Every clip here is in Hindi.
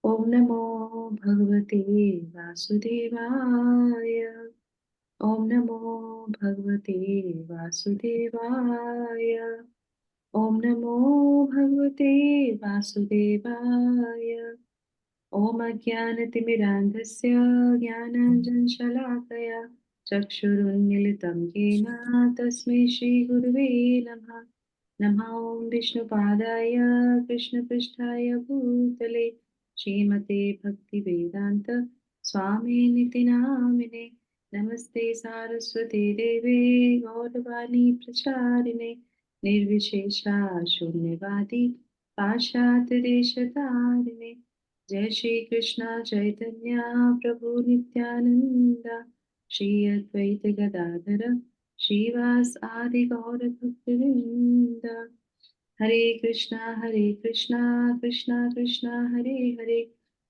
ओम नमो भगवते वासुदेवाय। ओम नमो भगवते वासुदेवाय। ओम नमो भगवते वासुदेवाय। ओम अज्ञानतिमिरान्धस्य ज्ञानाञ्जनशलाकया चक्षुरुन्मीलितं येन तस्मै श्रीगुरुवे नमः। नमः ॐ विष्णुपादाय कृष्णपृष्ठाय भूतले श्रीमते भक्तिवेदान्त स्वामिनिति नामिने। नमस्ते सारस्वते देवे गौरवाणी प्रचारिणे निर्विशेषा शून्यवादी पाश्चात्यदेशतारिणे। जय श्री कृष्ण चैतन्य प्रभु नित्यानंद श्री अद्वैत गदाधर श्रीवास आदि गौर भक्तवृंद। हरे कृष्णा कृष्णा कृष्णा हरे हरे,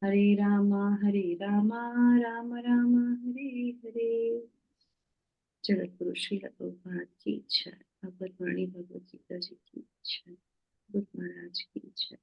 हरे रामा राम राम हरे हरे। जगत गुरु श्री प्रभुपाद की इच्छा, भगवत वाणी भगवत गीता जी की इच्छा, गुरु महाराज की इच्छा।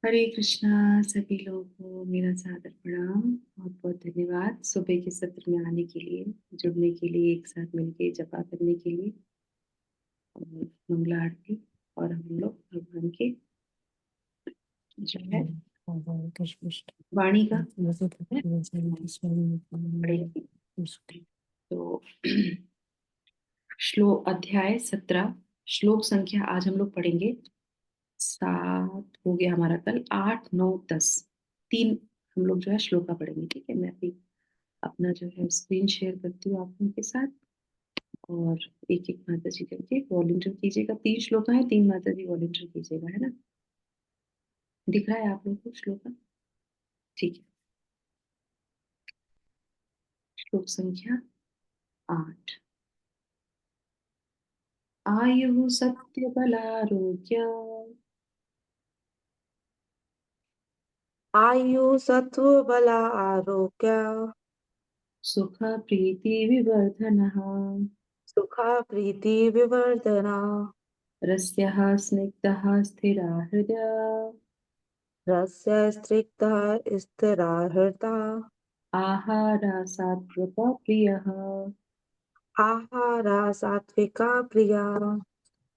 हरे कृष्णा। सभी लोगों को मेरा सादर प्रणाम, बहुत बहुत धन्यवाद सुबह के सत्र में आने के लिए, जुड़ने के लिए, एक साथ मिलके जपा करने के लिए और मंगला आरती। और हम लोग भगवान के जो है वाणी का पढ़ेंगे। तो श्लोक अध्याय 17 श्लोक संख्या आज हम लोग पढ़ेंगे 7 हो गया हमारा, कल 8 9 10 3 हम लोग जो है श्लोका पढ़ेंगे। ठीक है, मैं अभी अपना जो है स्क्रीन शेयर करती हूँ आप लोगों के साथ और एक एक माता जी करके वॉलंटियर कीजिएगा। 3 श्लोका है, 3 माता जी वॉलंटियर कीजिएगा, है ना? दिख रहा है आप लोग को श्लोका? ठीक है। श्लोक संख्या 8। आयु सत्य बलारोग्य आयु सत्व बल आरोग्य सुख प्रीति विवर्धनः सुखा प्रीति विवर्धना रस्यः स्निग्धः स्थिरा हृदया रस्य स्त्रिक्तः स्थिरा हृता आहारा सात्विक प्रियः। आहारा सात्विका प्रिया।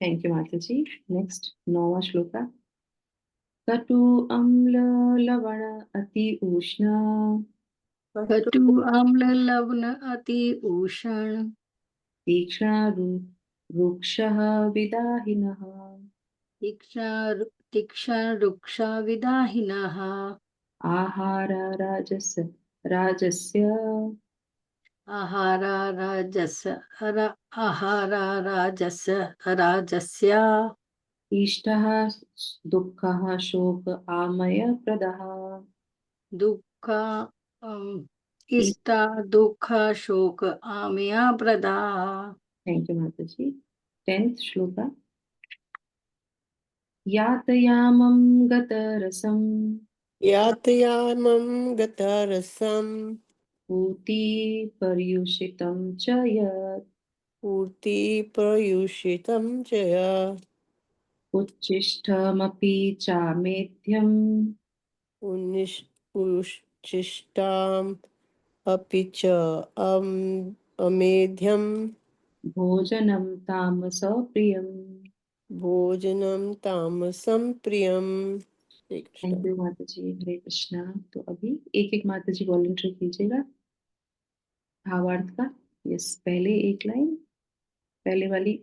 थैंक यू माता जी। नेक्स्ट 9वां श्लोका। कटु अम्ल लवण अति उष्ण कटु आम्ल लवण अति उष्ण तीक्ष्ण रुक्षः विदाहिनः तीक्ष्ण रुक्षा विदाहिनः आहार राजस्य आहारा राजस आहारा राजस्य इष्टः दुःखः शोक आमय प्रदः। दुःख इष्टा दुःख शोक आमया प्रदा। थैंक यू माता जी। 10th श्लोका। यातयामं गतरसं यातयामं गतरसं पूति पर्युषितं च यत् पूर्तिपर्युषितं च यत् उच्छिष्टमपि चामेध्यम् उच्छिष्टाम् अपि च अमेध्यं भोजनं तामस प्रियम्। भोजनं तामसं प्रियम्। श्री कृष्ण। थैंक यू माता जी। हरे कृष्णा। तो अभी एक एक माता जी वॉलंटियर कीजिएगा भावार्थ का। यस, पहले एक लाइन, पहले वाली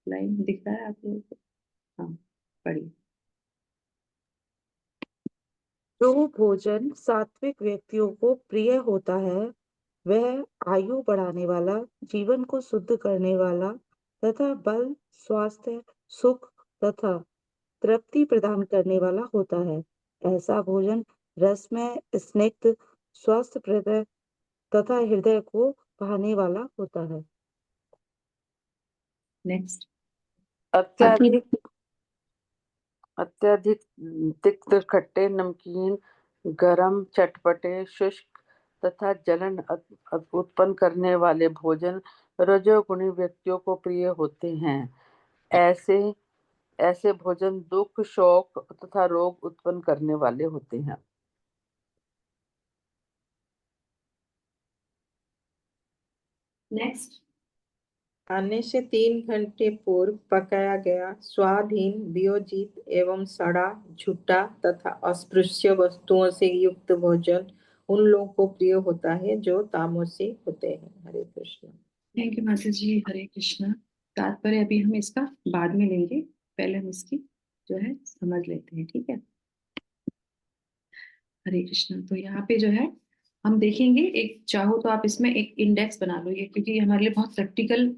लाइन दिख रहा है आप लोगों को? हाँ, पढ़िए। जो भोजन सात्विक व्यक्तियों को प्रिय होता है वह आयु बढ़ाने वाला, जीवन को शुद्ध करने वाला तथा बल, स्वास्थ्य, सुख तथा तृप्ति प्रदान करने वाला होता है। ऐसा भोजन रस में स्निग्ध, स्वास्थ्यप्रद तथा हृदय को भाने वाला होता है। नेक्स्ट। अत्यधिक अत्यधिक तिक्त, खट्टे, नमकीन गरम, चटपटे, शुष्क तथा जलन उत्पन्न करने वाले भोजन रजोगुणी व्यक्तियों को प्रिय होते हैं। ऐसे ऐसे भोजन दुख, शोक तथा रोग उत्पन्न करने वाले होते हैं। नेक्स्ट। खाने से 3 घंटे पूर्व पकाया गया स्वादहीन, वियोजित एवं सड़ा, झूठा तथा अस्पृश्य वस्तुओं से युक्त भोजन उन लोगों को प्रिय होता है जो तामसी होते हैं। हरे कृष्ण। थैंक यू माता जी। हरे कृष्णा। तात्पर्य अभी हम इसका बाद में लेंगे, पहले हम इसकी जो है समझ लेते हैं, ठीक है। हरे कृष्णा। तो यहाँ पे जो है हम देखेंगे, एक चाहो तो आप इसमें एक इंडेक्स बना लो, ये क्योंकि हमारे लिए बहुत प्रैक्टिकल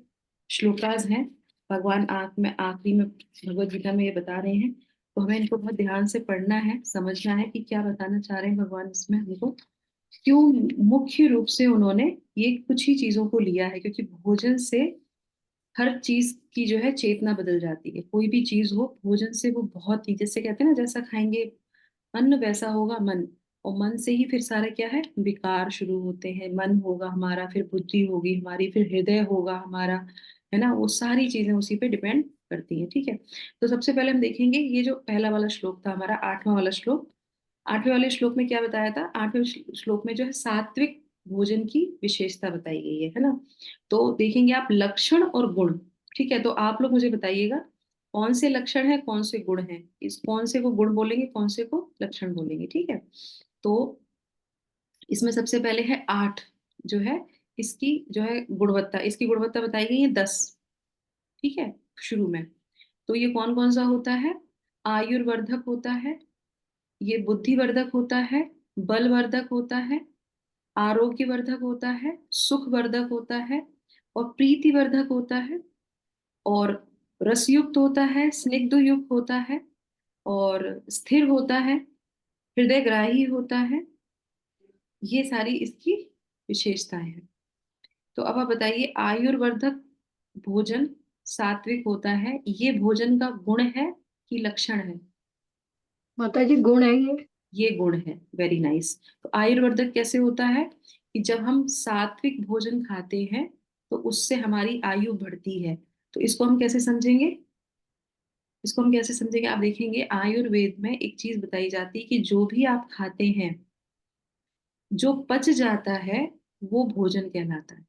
श्लोकास हैं। भगवान आखिरी में भगवत गीता में ये बता रहे हैं, तो हमें इनको बहुत ध्यान से पढ़ना है, समझना है कि क्या बताना चाह रहे हैं भगवान इसमें हमको, क्यों मुख्य रूप से उन्होंने ये कुछ ही चीजों को लिया है। क्योंकि भोजन से हर चीज की जो है चेतना बदल जाती है। कोई भी चीज हो, भोजन से वो बहुत ही, जैसे कहते हैं ना, जैसा खाएंगे अन्न वैसा होगा मन, और मन से ही फिर सारे क्या है विकार शुरू होते हैं। मन होगा हमारा, फिर बुद्धि होगी हमारी, फिर हृदय होगा हमारा, है ना। वो सारी चीजें उसी पे डिपेंड करती हैं, ठीक है। तो सबसे पहले हम देखेंगे ये जो पहला वाला श्लोक था हमारा, 8वां वाला श्लोक। 8वें वाले श्लोक में क्या बताया था? 8वें श्लोक में जो है सात्विक भोजन की विशेषता बताई गई है ना। तो देखेंगे आप लक्षण और गुण, ठीक है। तो आप लोग मुझे बताइएगा कौन से लक्षण है, कौन से गुण हैं, इस कौन से को गुण बोलेंगे, कौन से को लक्षण बोलेंगे, ठीक है। तो इसमें सबसे पहले है 8, जो है इसकी जो है गुणवत्ता, इसकी गुणवत्ता बताई गई है 10, ठीक है, शुरू में। तो ये कौन कौन सा होता है? आयुर्वर्धक होता है, ये बुद्धिवर्धक होता है, बलवर्धक होता है, आरोग्यवर्धक होता है, सुखवर्धक होता है, और प्रीतिवर्धक होता है, और रसयुक्त होता है, स्निग्ध युक्त होता है, और स्थिर होता है, हृदयग्राही होता है। ये सारी इसकी विशेषताएं हैं। तो अब आप बताइए, आयुर्वर्धक भोजन सात्विक होता है, ये भोजन का गुण है कि लक्षण है? माता जी गुण है ये गुण है। Very nice. तो आयुर्वर्धक कैसे होता है कि जब हम सात्विक भोजन खाते हैं तो उससे हमारी आयु बढ़ती है। तो इसको हम कैसे समझेंगे? इसको हम कैसे समझेंगे, आप देखेंगे आयुर्वेद में एक चीज बताई जाती है कि जो भी आप खाते हैं, जो पच जाता है वो भोजन कहलाता है।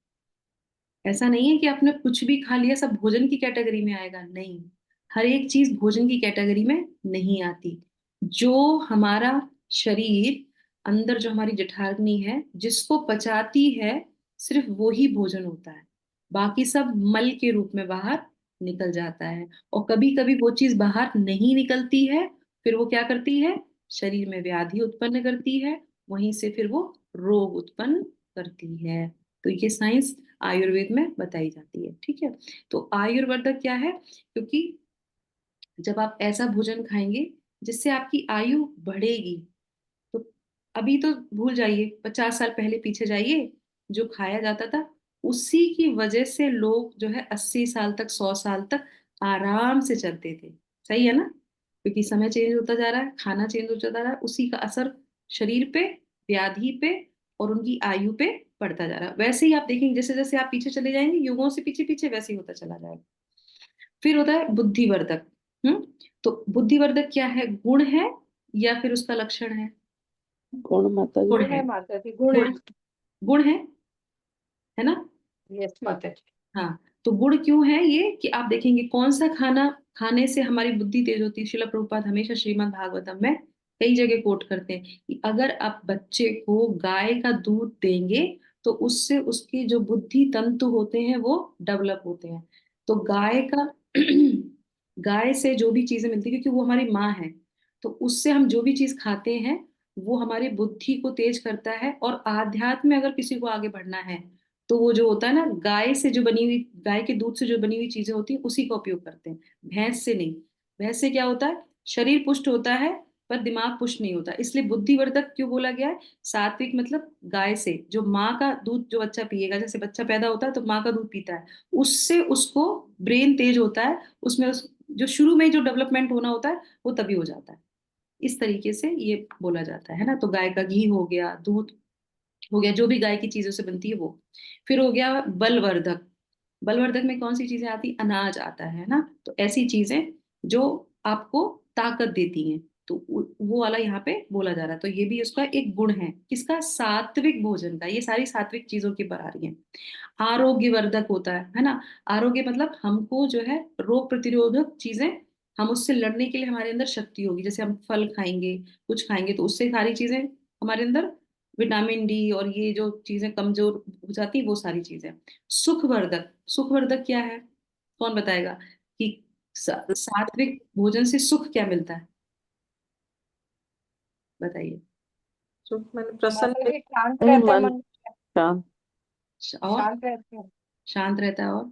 ऐसा नहीं है कि आपने कुछ भी खा लिया सब भोजन की कैटेगरी में आएगा, नहीं। हर एक चीज भोजन की कैटेगरी में नहीं आती। जो हमारा शरीर अंदर, जो हमारी जठराग्नि है जिसको पचाती है, सिर्फ वो ही भोजन होता है। बाकी सब मल के रूप में बाहर निकल जाता है। और कभी कभी वो चीज बाहर नहीं निकलती है, फिर वो क्या करती है? शरीर में व्याधि उत्पन्न करती है, वहीं से फिर वो रोग उत्पन्न करती है। तो ये साइंस आयुर्वेद में बताई जाती है, ठीक है। तो आयुर्वर्धक क्या है? क्योंकि जब आप ऐसा भोजन खाएंगे जिससे आपकी आयु बढ़ेगी, तो अभी तो भूल जाइए, 50 साल पहले पीछे जाइए, जो खाया जाता था उसी की वजह से लोग जो है 80 साल तक, 100 साल तक आराम से चलते थे। सही है ना? क्योंकि समय चेंज होता जा रहा है, खाना चेंज होता जा रहा है, उसी का असर शरीर पे, व्याधि पे और उनकी आयु पे पड़ता जा रहा है। वैसे ही आप देखेंगे जैसे जैसे आप पीछे चले जाएंगे, युगों से पीछे पीछे, वैसे ही होता चला जाएगा। फिर होता है बुद्धिवर्धक। तो बुद्धिवर्धक क्या है? गुण है या फिर उसका लक्षण है? गुण माता जी। गुण गुण है। है माता जी, गुण है। गुण है ना? यस माता जी। हाँ। तो गुण क्यों है ये कि आप देखेंगे कौन सा खाना खाने से हमारी बुद्धि तेज होती है। श्रील प्रभुपाद हमेशा श्रीमद् भागवतम में कई जगह कोट करते हैं कि अगर आप बच्चे को गाय का दूध देंगे तो उससे उसकी जो बुद्धि तंतु होते हैं वो डेवलप होते हैं। तो गाय का गाय से जो भी चीजें मिलती है, क्योंकि वो हमारी माँ है, तो उससे हम जो भी चीज खाते हैं वो हमारी बुद्धि को तेज करता है। और आध्यात्म में अगर किसी को आगे बढ़ना है तो वो जो होता है ना, गाय से जो बनी हुई, गाय के दूध से जो बनी हुई चीजें होती हैं उसी का उपयोग करते हैं, भैंस से नहीं। भैंस से क्या होता है? शरीर पुष्ट होता है पर दिमाग पुष्ट नहीं होता। इसलिए बुद्धिवर्धक क्यों बोला गया है? सात्विक मतलब गाय से जो माँ का दूध जो बच्चा पिएगा, जैसे बच्चा पैदा होता है तो माँ का दूध पीता है, उससे उसको ब्रेन तेज होता है, उसमें जो शुरू में जो डेवलपमेंट होना होता है वो तभी हो जाता है। इस तरीके से ये बोला जाता है ना। तो गाय का घी हो गया, दूध हो गया, जो भी गाय की चीजों से बनती है वो। फिर हो गया बलवर्धक। बलवर्धक में कौन सी चीजें आती, अनाज आता है ना। तो ऐसी चीजें जो आपको ताकत देती हैं, तो वो वाला यहाँ पे बोला जा रहा है। तो ये भी उसका एक गुण है, किसका, सात्विक भोजन का। ये सारी सात्विक चीजों की बता रही है। आरोग्यवर्धक होता है ना। आरोग्य मतलब हमको जो है रोग प्रतिरोधक चीजें, हम उससे लड़ने के लिए हमारे अंदर शक्ति होगी। जैसे हम फल खाएंगे, कुछ खाएंगे, तो उससे सारी चीजें हमारे अंदर, विटामिन डी और ये जो चीजें कमजोर हो जाती है, वो सारी चीजें। सुखवर्धक, सुखवर्धक क्या है, कौन बताएगा कि सात्विक भोजन से सुख क्या मिलता है, बताइए। सुख मैंने प्रसन्न माता जी शांत नहीं, रहता है मन मन, शांत। और शांत रहता है, शांत रहता है, और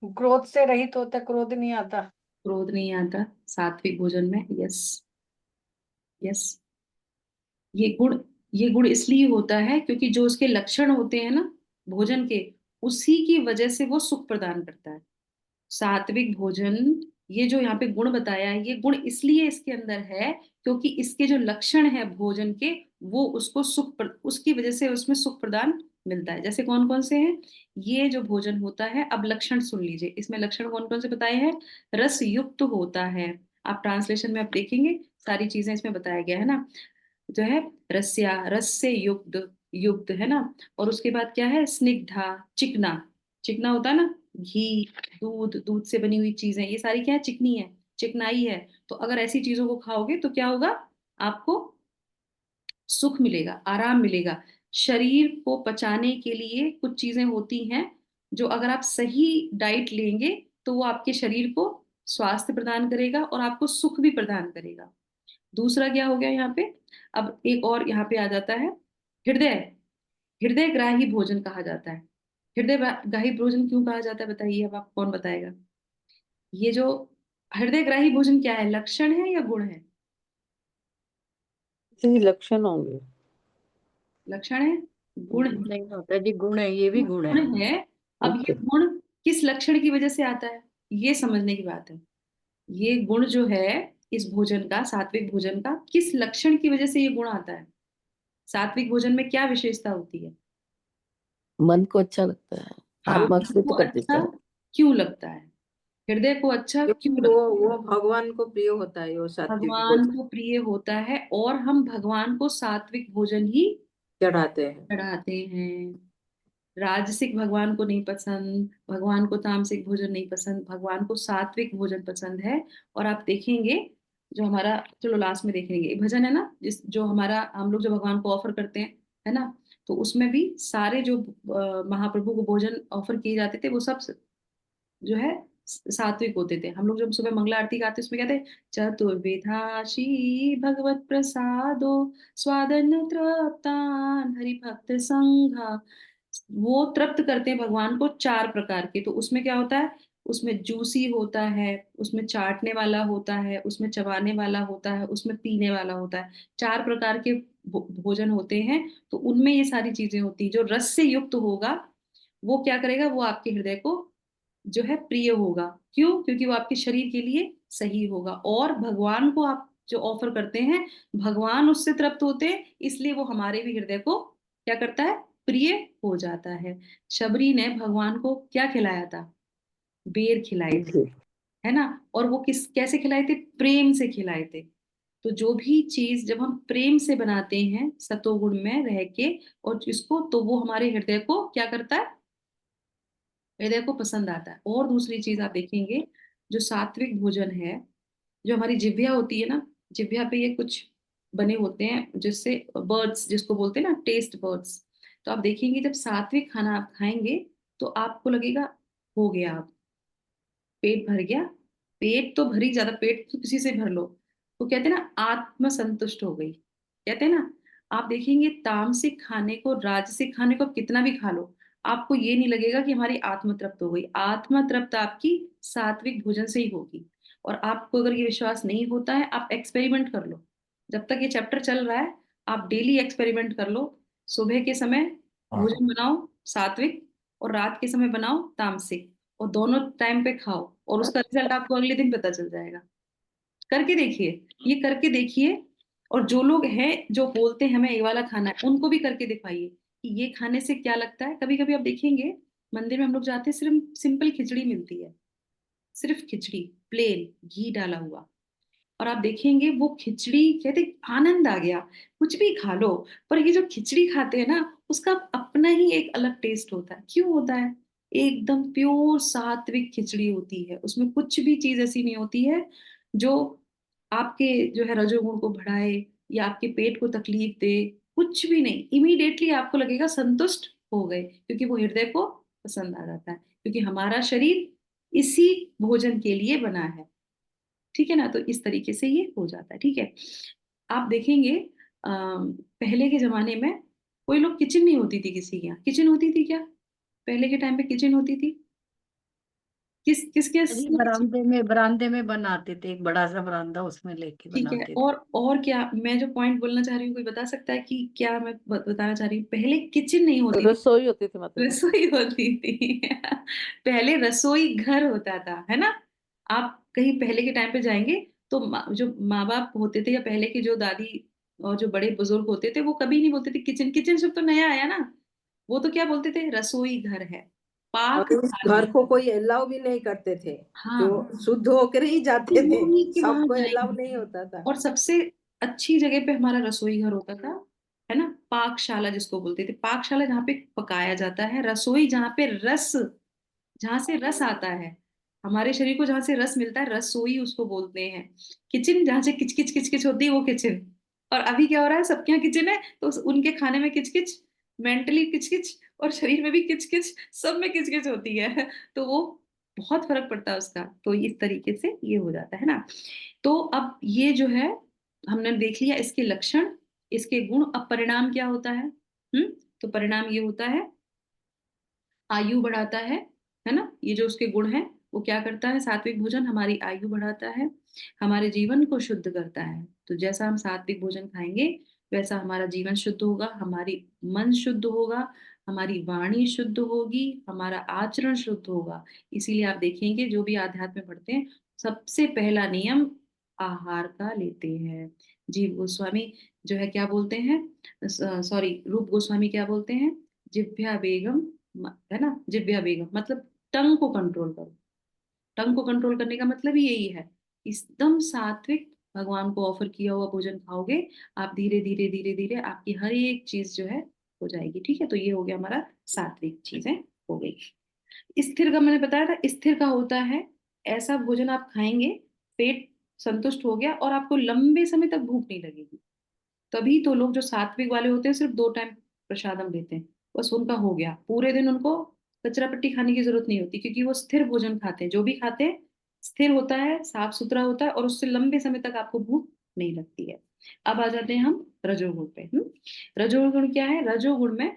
क्रोध से रहित होता है, क्रोध नहीं आता। क्रोध नहीं आता सात्विक भोजन में। Yes, yes. ये गुण, ये गुण इसलिए होता है क्योंकि जो उसके लक्षण होते हैं ना भोजन के, उसी की वजह से वो सुख प्रदान करता है। सात्विक भोजन, ये जो यहाँ पे गुण बताया है, ये गुण इसलिए इसके अंदर है क्योंकि इसके जो लक्षण है भोजन के, वो उसको उसकी वजह से उसमें सुख प्रदान मिलता है। जैसे कौन कौन से हैं ये जो भोजन होता है, अब लक्षण सुन लीजिए। इसमें लक्षण कौन कौन से बताए हैं, रस युक्त होता है। आप ट्रांसलेशन में आप देखेंगे सारी चीजें इसमें बताया गया है ना, जो है रस्या, रस से युक्त, युक्त है ना। और उसके बाद क्या है, स्निग्धा, चिकना, चिकना होता है ना, घी, दूध, दूध से बनी हुई चीजें, ये सारी क्या है, चिकनी है, चिकनाई है। तो अगर ऐसी चीजों को खाओगे तो क्या होगा, आपको सुख मिलेगा, आराम मिलेगा। शरीर को पचाने के लिए कुछ चीजें होती हैं जो अगर आप सही डाइट लेंगे तो वो आपके शरीर को स्वास्थ्य प्रदान करेगा और आपको सुख भी प्रदान करेगा। दूसरा क्या हो गया यहाँ पे, अब एक और यहाँ पे आ जाता है, हृदय, हृदय ग्राही भोजन कहा जाता है। हृदय ग्राही भोजन क्यों कहा जाता है, बताइए, अब आप कौन बताएगा। ये जो हृदय ग्राही भोजन क्या है, लक्षण है या गुण है, जी, लक्षण होंगे। लक्षण है, गुण है, नहीं माता जी गुण है, ये भी गुण है। गुण है। अब ये ओके। गुण किस लक्षण की वजह से आता है, ये समझने की बात है। ये गुण जो है इस भोजन का, सात्विक भोजन का, किस लक्षण की वजह से ये गुण आता है। सात्विक भोजन में क्या विशेषता होती है, मन को अच्छा लगता है, हाँ, आत्मा को को शुद्ध कर अच्छा देता है। क्यों लगता है, हृदय को अच्छा क्यों क्योंकि लगता वो भगवान को प्रिय होता है वो है, सात्विक भगवान भोजन को प्रिय होता है और हम भगवान को सात्विक भोजन ही चढ़ाते हैं। चढ़ाते हैं। राजसिक भगवान को नहीं पसंद, भगवान को तामसिक भोजन नहीं पसंद, भगवान को सात्विक भोजन पसंद है। और आप देखेंगे जो हमारा, चलो लास्ट में देखेंगे, एक भजन है ना जिस जो हमारा, हम लोग जो भगवान को ऑफर करते हैं, है ना, तो उसमें भी सारे जो महाप्रभु को भोजन ऑफर किए जाते थे वो सब जो है सात्विक होते थे। हम लोग जब सुबह मंगला आरती गाते उसमें कहते, चतुर्विधाशी भगवत प्रसादो स्वादन तृप्तान हरि भक्त संघा। वो तृप्त करते हैं भगवान को चार प्रकार के। तो उसमें क्या होता है, उसमें जूसी होता है, उसमें चाटने वाला होता है, उसमें चबाने वाला होता है, उसमें पीने वाला होता है। चार प्रकार के भोजन होते हैं। तो उनमें ये सारी चीजें होती हैं। जो रस से युक्त होगा वो क्या करेगा, वो आपके हृदय को जो है प्रिय होगा। क्यों, क्योंकि वो आपके शरीर के लिए सही होगा। और भगवान को आप जो ऑफर करते हैं, भगवान उससे तृप्त होते हैं, इसलिए वो हमारे भी हृदय को क्या करता है, प्रिय हो जाता है। शबरी ने भगवान को क्या खिलाया था, बेर खिलाए थे, जी। है ना। और वो किस कैसे खिलाए थे, प्रेम से खिलाए थे। तो जो भी चीज जब हम प्रेम से बनाते हैं सतोगुण में रह के और इसको, तो वो हमारे हृदय को क्या करता है, हृदय को पसंद आता है। और दूसरी चीज आप देखेंगे, जो सात्विक भोजन है, जो हमारी जिह्वा होती है ना, जिह्वा पे ये कुछ बने होते हैं जिससे बर्ड्स, जिसको बोलते हैं ना टेस्ट बर्ड्स। तो आप देखेंगे जब सात्विक खाना आप खाएंगे तो आपको लगेगा हो गया, आप पेट भर गया। पेट तो भरी, ज्यादा पेट तो किसी से भर लो, तो कहते हैं ना आत्म संतुष्ट हो गई, कहते हैं ना। आप देखेंगे तामसिक खाने को, राजसिक खाने को आप कितना भी खा लो, आपको ये नहीं लगेगा कि हमारी आत्म तृप्त हो गई। आत्म तृप्त आपकी सात्विक भोजन से ही होगी। और आपको अगर ये विश्वास नहीं होता है, आप एक्सपेरिमेंट कर लो, जब तक ये चैप्टर चल रहा है आप डेली एक्सपेरिमेंट कर लो। सुबह के समय भोजन बनाओ सात्विक, और रात के समय बनाओ तामसिक, और दोनों टाइम पे खाओ, और उसका रिजल्ट आपको अगले दिन पता चल जाएगा। करके देखिए, ये करके देखिए। और जो लोग हैं जो बोलते हैं हमें ये वाला खाना है, उनको भी करके दिखाइए कि ये खाने से क्या लगता है। कभी कभी आप देखेंगे मंदिर में हम लोग जाते हैं, सिर्फ सिंपल खिचड़ी मिलती है, सिर्फ खिचड़ी, प्लेन घी डाला हुआ। और आप देखेंगे वो खिचड़ी कहते आनंद आ गया, कुछ भी खा लो। पर ये जो खिचड़ी खाते हैं ना, उसका अपना ही एक अलग टेस्ट होता है। क्यों होता है? एकदम प्योर सात्विक खिचड़ी होती है, उसमें कुछ भी चीज ऐसी नहीं होती है जो आपके जो है रजोगुण को बढ़ाए या आपके पेट को तकलीफ दे। कुछ भी नहीं, इमीडिएटली आपको लगेगा संतुष्ट हो गए, क्योंकि वो हृदय को पसंद आ जाता है, क्योंकि हमारा शरीर इसी भोजन के लिए बना है। ठीक है ना? तो इस तरीके से ये हो जाता है। ठीक है, आप देखेंगे पहले के जमाने में कोई लोग, किचन नहीं होती थी किसी के यहाँ। किचन होती थी क्या पहले के टाइम पे? किचन होती थी किसके अरे किचन? बरामदे में बनाते थे, एक बड़ा सा बरामदा, उसमें लेके ठीक है, बनाते थे। और क्या मैं जो पॉइंट बोलना चाह रही हूँ, कोई बता सकता है कि क्या मैं बताना चाह रही हूँ? पहले किचन नहीं होती थी, रसोई होती थी माता जी। रसोई होती थी। पहले रसोई घर होता था, है ना? आप कहीं पहले के टाइम पे जाएंगे तो जो माँ बाप होते थे या पहले के जो दादी और जो बड़े बुजुर्ग होते थे, वो कभी नहीं बोलते थे किचन। किचन शब्द तो नया आया ना, वो तो क्या बोलते थे? रसोई घर है, और उस पाकशाला। घर को कोई अलाउ भी नहीं करते थे, जो हाँ, शुद्ध होकर ही जाते थे, वही कि वहां सबको अलाउ नहीं जाएंगे। होता था। और सबसे अच्छी जगह पे हमारा रसोई घर होता था, है ना? पाकशाला जिसको बोलते थे, पाकशाला जहाँ पे पकाया जाता है, रसोई जहाँ पे रस, जहाँ से रस आता है, हमारे शरीर को जहाँ से रस मिलता है, रसोई उसको बोलते हैं। किचन जहाँ से किचकिच किचकिच होती है, वो किचन। और अभी क्या हो रहा है, सबके यहाँ किचन है तो उनके खाने में किचकिच, मेंटली किचकिच, और शरीर में भी किचकिच, सब में किचकिच होती है। तो वो बहुत फर्क पड़ता है उसका। तो इस तरीके से ये हो जाता है ना। तो अब ये जो है हमने देख लिया इसके लक्षण, इसके गुण। अब परिणाम क्या होता है? तो परिणाम ये होता है, आयु बढ़ाता है ना? ये जो उसके गुण हैं, वो क्या करता है? सात्विक भोजन हमारी आयु बढ़ाता है, हमारे जीवन को शुद्ध करता है। तो जैसा हम सात्विक भोजन खाएंगे, वैसा हमारा जीवन शुद्ध होगा, हमारी मन शुद्ध होगा, हमारी वाणी शुद्ध होगी, हमारा आचरण शुद्ध होगा। इसीलिए आप देखेंगे जो भी आध्यात्म में पढ़ते हैं, सबसे पहला नियम आहार का लेते हैं। जीव गोस्वामी जो है क्या बोलते हैं, सॉरी, रूप गोस्वामी क्या बोलते हैं? जिह्वा बेगम, है ना? जिह्वा बेगम मतलब टंग को कंट्रोल करो। टंग को कंट्रोल करने का मतलब ही यही है। एकदम सात्विक भगवान को ऑफर किया हुआ भोजन खाओगे, आप धीरे धीरे धीरे धीरे आपकी हर एक चीज जो है हो जाएगी। ठीक है, तो ये हो गया हमारा सात्विक चीजें हो गई। स्थिर का मैंने बताया था, स्थिर का होता है ऐसा भोजन आप खाएंगे, पेट संतुष्ट हो गया और आपको लंबे समय तक भूख नहीं लगेगी। तभी तो लोग जो सात्विक वाले होते हैं सिर्फ 2 टाइम प्रसादम लेते हैं, बस उनका हो गया। पूरे दिन उनको कचरा पट्टी खाने की जरूरत नहीं होती, क्योंकि वो स्थिर भोजन खाते हैं। जो भी खाते हैं स्थिर होता है, साफ सुथरा होता है, और उससे लंबे समय तक आपको भूख नहीं लगती है। अब आ जाते हैं हम रजोगुण पे। रजोगुण क्या है? रजोगुण में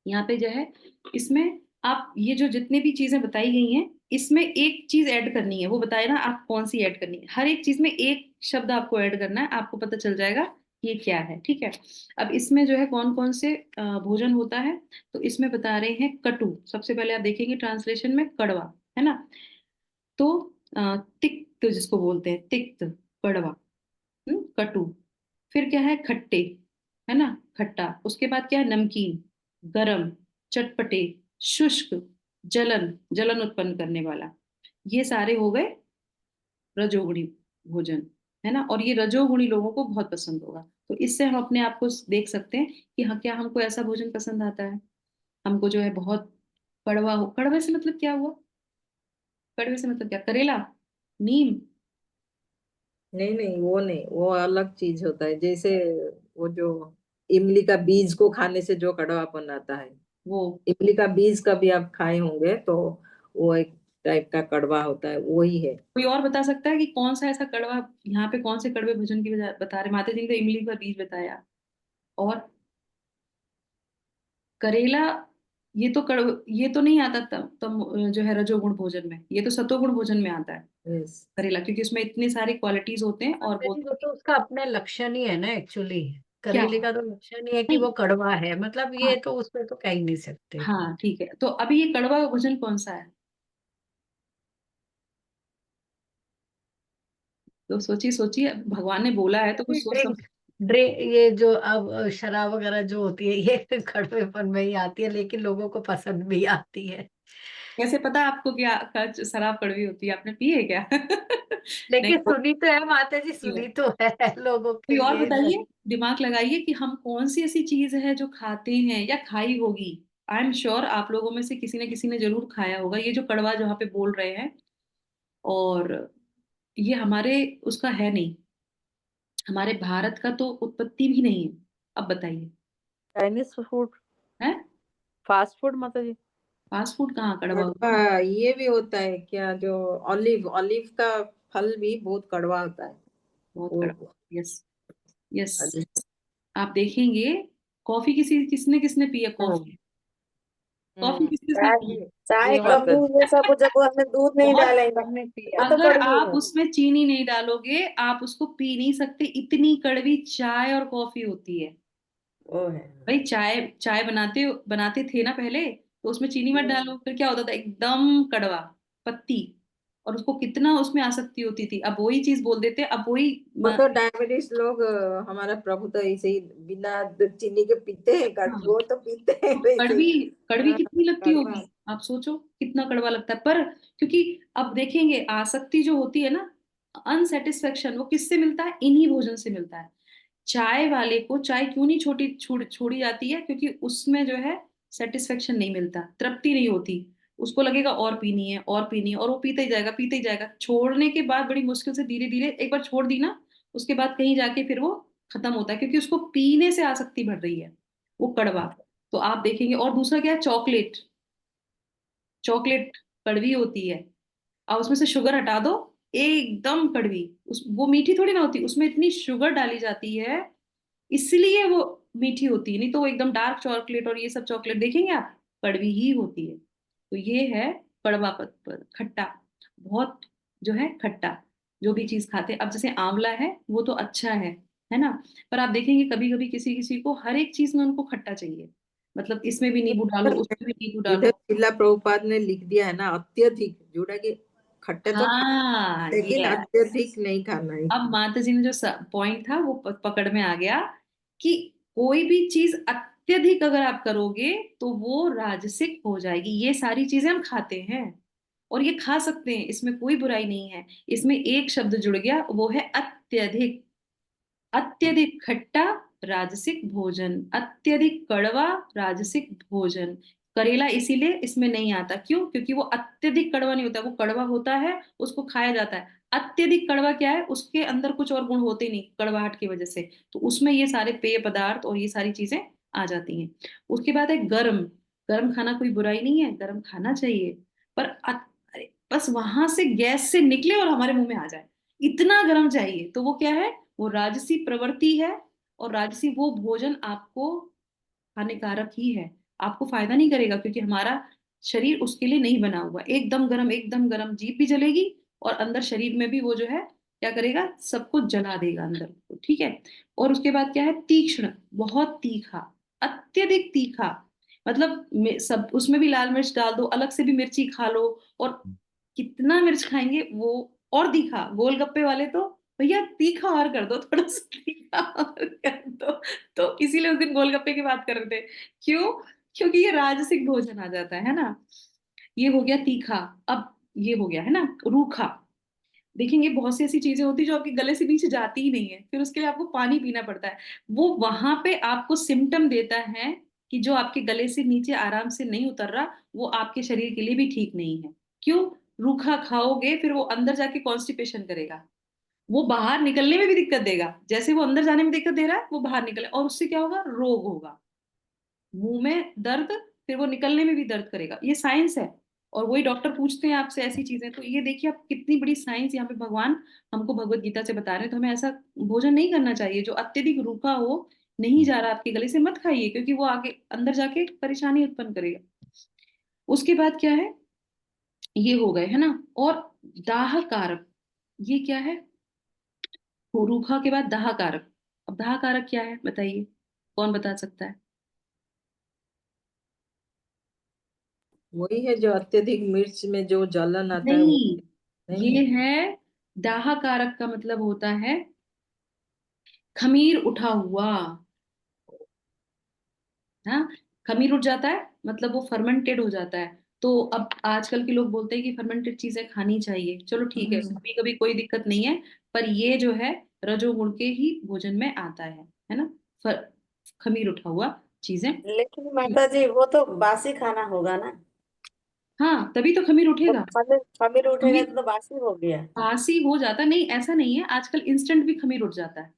यहाँ पे जो है, इसमें आप ये जो जितने भी चीजें बताई गई हैं, इसमें एक चीज ऐड करनी है। वो बताए ना आप कौन सी ऐड करनी है। हर एक चीज में एक शब्द आपको ऐड करना है, आपको पता चल जाएगा ये क्या है। ठीक है, अब इसमें जो है कौन कौन से भोजन होता है, तो इसमें बता रहे हैं कटु। सबसे पहले आप देखेंगे ट्रांसलेशन में कड़वा, है ना? तो तिक्त जिसको बोलते हैं, तिक्त, कड़वा, कटु। फिर क्या है? खट्टे, है ना? खट्टा। उसके बाद क्या है? नमकीन, गरम, चटपटे, शुष्क, जलन, जलन उत्पन्न करने वाला। ये सारे हो गए रजोगुणी भोजन, है ना? और ये रजोगुणी लोगों को बहुत पसंद होगा। तो इससे हम अपने आप को देख सकते हैं कि हाँ, क्या हमको ऐसा भोजन पसंद आता है? हमको जो है बहुत कड़वा हो। कड़वे से मतलब क्या हुआ? कड़वे से मतलब क्या? करेला, नीम? नहीं नहीं, वो नहीं, वो अलग चीज होता है। जैसे वो जो इमली का बीज को खाने से जो कड़वापन आता है, वो इमली का बीज कभी आप खाए होंगे तो वो एक टाइप का कड़वा होता है, वही है। कोई और बता सकता है कि कौन सा ऐसा कड़वा, यहाँ पे कौन से कड़वे भोजन की बता रहे? माता जी ने तो इमली का बीज बताया, और करेला, ये तो नहीं आता तब जो है रजोगुण भोजन में, ये तो सतोगुण भोजन में आता है यस। करेला, क्योंकि उसमें इतने सारे क्वालिटीज होते हैं। और माता जी, वो तो उसका अपना लक्षण ही है ना एक्चुअली। क्या? करेले का तो लक्षण ही है कि नहीं, वो कड़वा है, मतलब हाँ, ये तो उसमें तो कह ही नहीं सकते। हाँ, ठीक है। तो अभी ये कड़वा भोजन कौन सा है? तो सोचिए सोचिए, भगवान ने बोला है तो कुछ सोच समझ। ड्रिंक ड्रिंक ये जो अब शराब वगैरह जो होती है ये कड़वेपन में ही आती है, लेकिन लोगों को पसंद भी आती है। कैसे पता आपको क्या शराब कड़वी होती है? आपने पी है क्या? नहीं, लेकिन सुनी तो है माता जी, नहीं है। सुनी तो है लोगों कोई के और लिए बताइए, दिमाग लगाइए कि हम कौन सी ऐसी चीज है जो खाते हैं या खाई होगी। आई एम श्योर आप लोगों में से किसी ने जरूर खाया होगा ये जो कड़वा जहाँ पे बोल रहे हैं। और ये हमारे उसका है नहीं, हमारे भारत का तो उत्पत्ति भी नहीं है। अब बताइए। चाइनीज फूड, है? फास्ट फूड माता जी। फास्ट फूड कहाँ कड़वा होता है? कड़वा ये भी होता है क्या, जो ऑलिव ऑलिव का फल भी बहुत कड़वा होता है बहुत वो। कड़वा। यस। यस। आप देखेंगे, कॉफी किसने किसने पी है कॉफी? कॉफी किसके साथ पी है? चाय ये बात कॉफी ये सब जब हमने दूध नहीं बहुत। डालेगा हमने पिया। वो तो अगर कड़वी आप है। उसमें चीनी नहीं डालोगे आप उसको पी नहीं सकते, इतनी कड़वी चाय और कॉफी होती है। वो है। भाई चाय चाय बनाते बनाते थे ना पहले, तो उसमें चीनी मत डालो, फिर क्या होता था, एकदम कड़वा पत्ती। और उसको कितना उसमें आसक्ति होती थी, अब वही चीज बोल देते, अब वही वो तो डायबिटीज लोग हमारा प्रभु तो ऐसे ही बिना चीनी के पीते हैं, हाँ, वो तो पीते हैं तो वैसे कड़वी ही। कड़वी हाँ, कितनी लगती कड़वा। होगी? आप सोचो कितना कड़वा लगता है। पर क्योंकि अब देखेंगे आसक्ति जो होती है ना, अनसेटिस्फेक्शन, वो किससे मिलता है? इन्हीं भोजन से मिलता है। चाय वाले को चाय क्यों नहीं छोड़ी जाती है? क्योंकि उसमें जो है सेटिस्फेक्शन नहीं मिलता, तृप्ति नहीं होती। उसको लगेगा और पीनी है और पीनी है, और वो पीते ही जाएगा पीते ही जाएगा। छोड़ने के बाद बड़ी मुश्किल से धीरे धीरे एक बार छोड़ दी ना, उसके बाद कहीं जाके फिर वो खत्म होता है, क्योंकि उसको पीने से आसक्ति बढ़ रही है, वो कड़वा। तो आप देखेंगे। और दूसरा क्या है? चॉकलेट। चॉकलेट कड़वी होती है, और उसमें से शुगर हटा दो, एकदम कड़वी। उस वो मीठी थोड़ी ना होती, उसमें इतनी शुगर डाली जाती है, इसलिए वो मीठी होती है। नहीं तो वो एकदम डार्क चॉकलेट और ये सब चॉकलेट देखेंगे आप, कड़वी ही होती है। तो ये है कड़वा खट्टा, बहुत जो है खट्टा। जो भी चीज खाते हैं, अब जैसे आंवला है वो तो अच्छा है ना? पर आप देखेंगे कभी कभी किसी किसी को हर एक चीज में उनको खट्टा चाहिए, मतलब इसमें भी नींबू डालो उसमें भी नींबू इधर डालो। शिला प्रभुपाद ने लिख दिया है ना, अत्यधिक, जोड़ा कि खट्टे तो हाँ, लेकिन ये अत्यधिक नहीं खाना है। अब माता जी ने जो पॉइंट था वो पकड़ में आ गया कि कोई भी चीज अत्यधिक अगर आप करोगे तो वो राजसिक हो जाएगी। ये सारी चीजें हम खाते हैं और ये खा सकते हैं, इसमें कोई बुराई नहीं है। इसमें एक शब्द जुड़ गया, वो है अत्यधिक। अत्यधिक खट्टा राजसिक भोजन, अत्यधिक कड़वा राजसिक भोजन। करेला इसीलिए इसमें नहीं आता, क्यों? क्योंकि वो अत्यधिक कड़वा नहीं होता, वो कड़वा होता है, उसको खाया जाता है। अत्यधिक कड़वा क्या है? उसके अंदर कुछ और गुण होते नहीं कड़वाहट की वजह से, तो उसमें ये सारे पेय पदार्थ और ये सारी चीजें आ जाती हैं। उसके बाद है गर्म। गर्म खाना कोई बुराई नहीं है, गर्म खाना चाहिए, पर अरे बस वहां से गैस से निकले और हमारे मुंह में आ जाए, इतना गर्म चाहिए, तो वो क्या है? वो राजसी प्रवृत्ति है। और राजसी वो भोजन आपको हानिकारक ही है, आपको फायदा नहीं करेगा, क्योंकि हमारा शरीर उसके लिए नहीं बना हुआ। एकदम गरम जीभ भी जलेगी, और अंदर शरीर में भी वो जो है क्या करेगा? सबको जला देगा अंदर को, ठीक है। और उसके बाद क्या है? तीक्ष्ण, बहुत तीखा, अत्यधिक तीखा। मतलब सब उसमें भी लाल मिर्च डाल दो, अलग से भी मिर्ची खा लो, और कितना मिर्च खाएंगे वो। और तीखा, गोलगप्पे वाले तो भैया तीखा और कर दो, थोड़ा सा तीखा और कर दो। तो इसीलिए उस दिन गोलगप्पे की बात कर रहे थे। क्यों? क्योंकि ये राजसिक भोजन आ जाता है ना। ये हो गया तीखा। अब ये हो गया है ना रूखा। देखेंगे बहुत सी ऐसी चीजें होती है जो आपके गले से नीचे जाती ही नहीं है, फिर उसके लिए आपको पानी पीना पड़ता है। वो वहां पे आपको सिम्टम देता है कि जो आपके गले से नीचे आराम से नहीं उतर रहा, वो आपके शरीर के लिए भी ठीक नहीं है। क्यों? रूखा खाओगे फिर वो अंदर जाके कॉन्स्टिपेशन करेगा, वो बाहर निकलने में भी दिक्कत देगा। जैसे वो अंदर जाने में दिक्कत दे रहा है, वो बाहर निकले, और उससे क्या होगा? रोग होगा, मुंह में दर्द, फिर वो निकलने में भी दर्द करेगा। ये साइंस है। और वही डॉक्टर पूछते हैं आपसे ऐसी चीजें, तो ये देखिए आप कितनी बड़ी साइंस यहाँ पे भगवान हमको भगवत गीता से बता रहे हैं। तो हमें ऐसा भोजन नहीं करना चाहिए जो अत्यधिक रूखा हो, नहीं जा रहा आपके गले से, मत खाइए, क्योंकि वो आगे अंदर जाके परेशानी उत्पन्न करेगा। उसके बाद क्या है? ये हो गए है ना। और दाह कारक, ये क्या है? रूखा के बाद दाह कारक। अब दाह कारक क्या है बताइए, कौन बता सकता है? वही है जो अत्यधिक मिर्च में जो जलन आता है वो। नहीं, नहीं ये है। है दाह कारक का मतलब होता है खमीर उठा हुआ। हाँ, खमीर उठ जाता है मतलब वो फर्मेंटेड हो जाता है। तो अब आजकल के लोग बोलते हैं कि फर्मेंटेड चीजें खानी चाहिए, चलो ठीक है, कभी कभी कोई दिक्कत नहीं है। पर ये जो है रजोगुण के ही भोजन में आता है ना। खमीर उठा हुआ चीजें। लेकिन माता जी वो तो बासी खाना होगा ना। हाँ, तभी तो खमीर वो उठेगा। खमीर खमीर उठेगा खमीर तो बासी हो गया। बासी हो जाता नहीं, ऐसा नहीं है, आजकल इंस्टेंट भी खमीर उठ जाता है।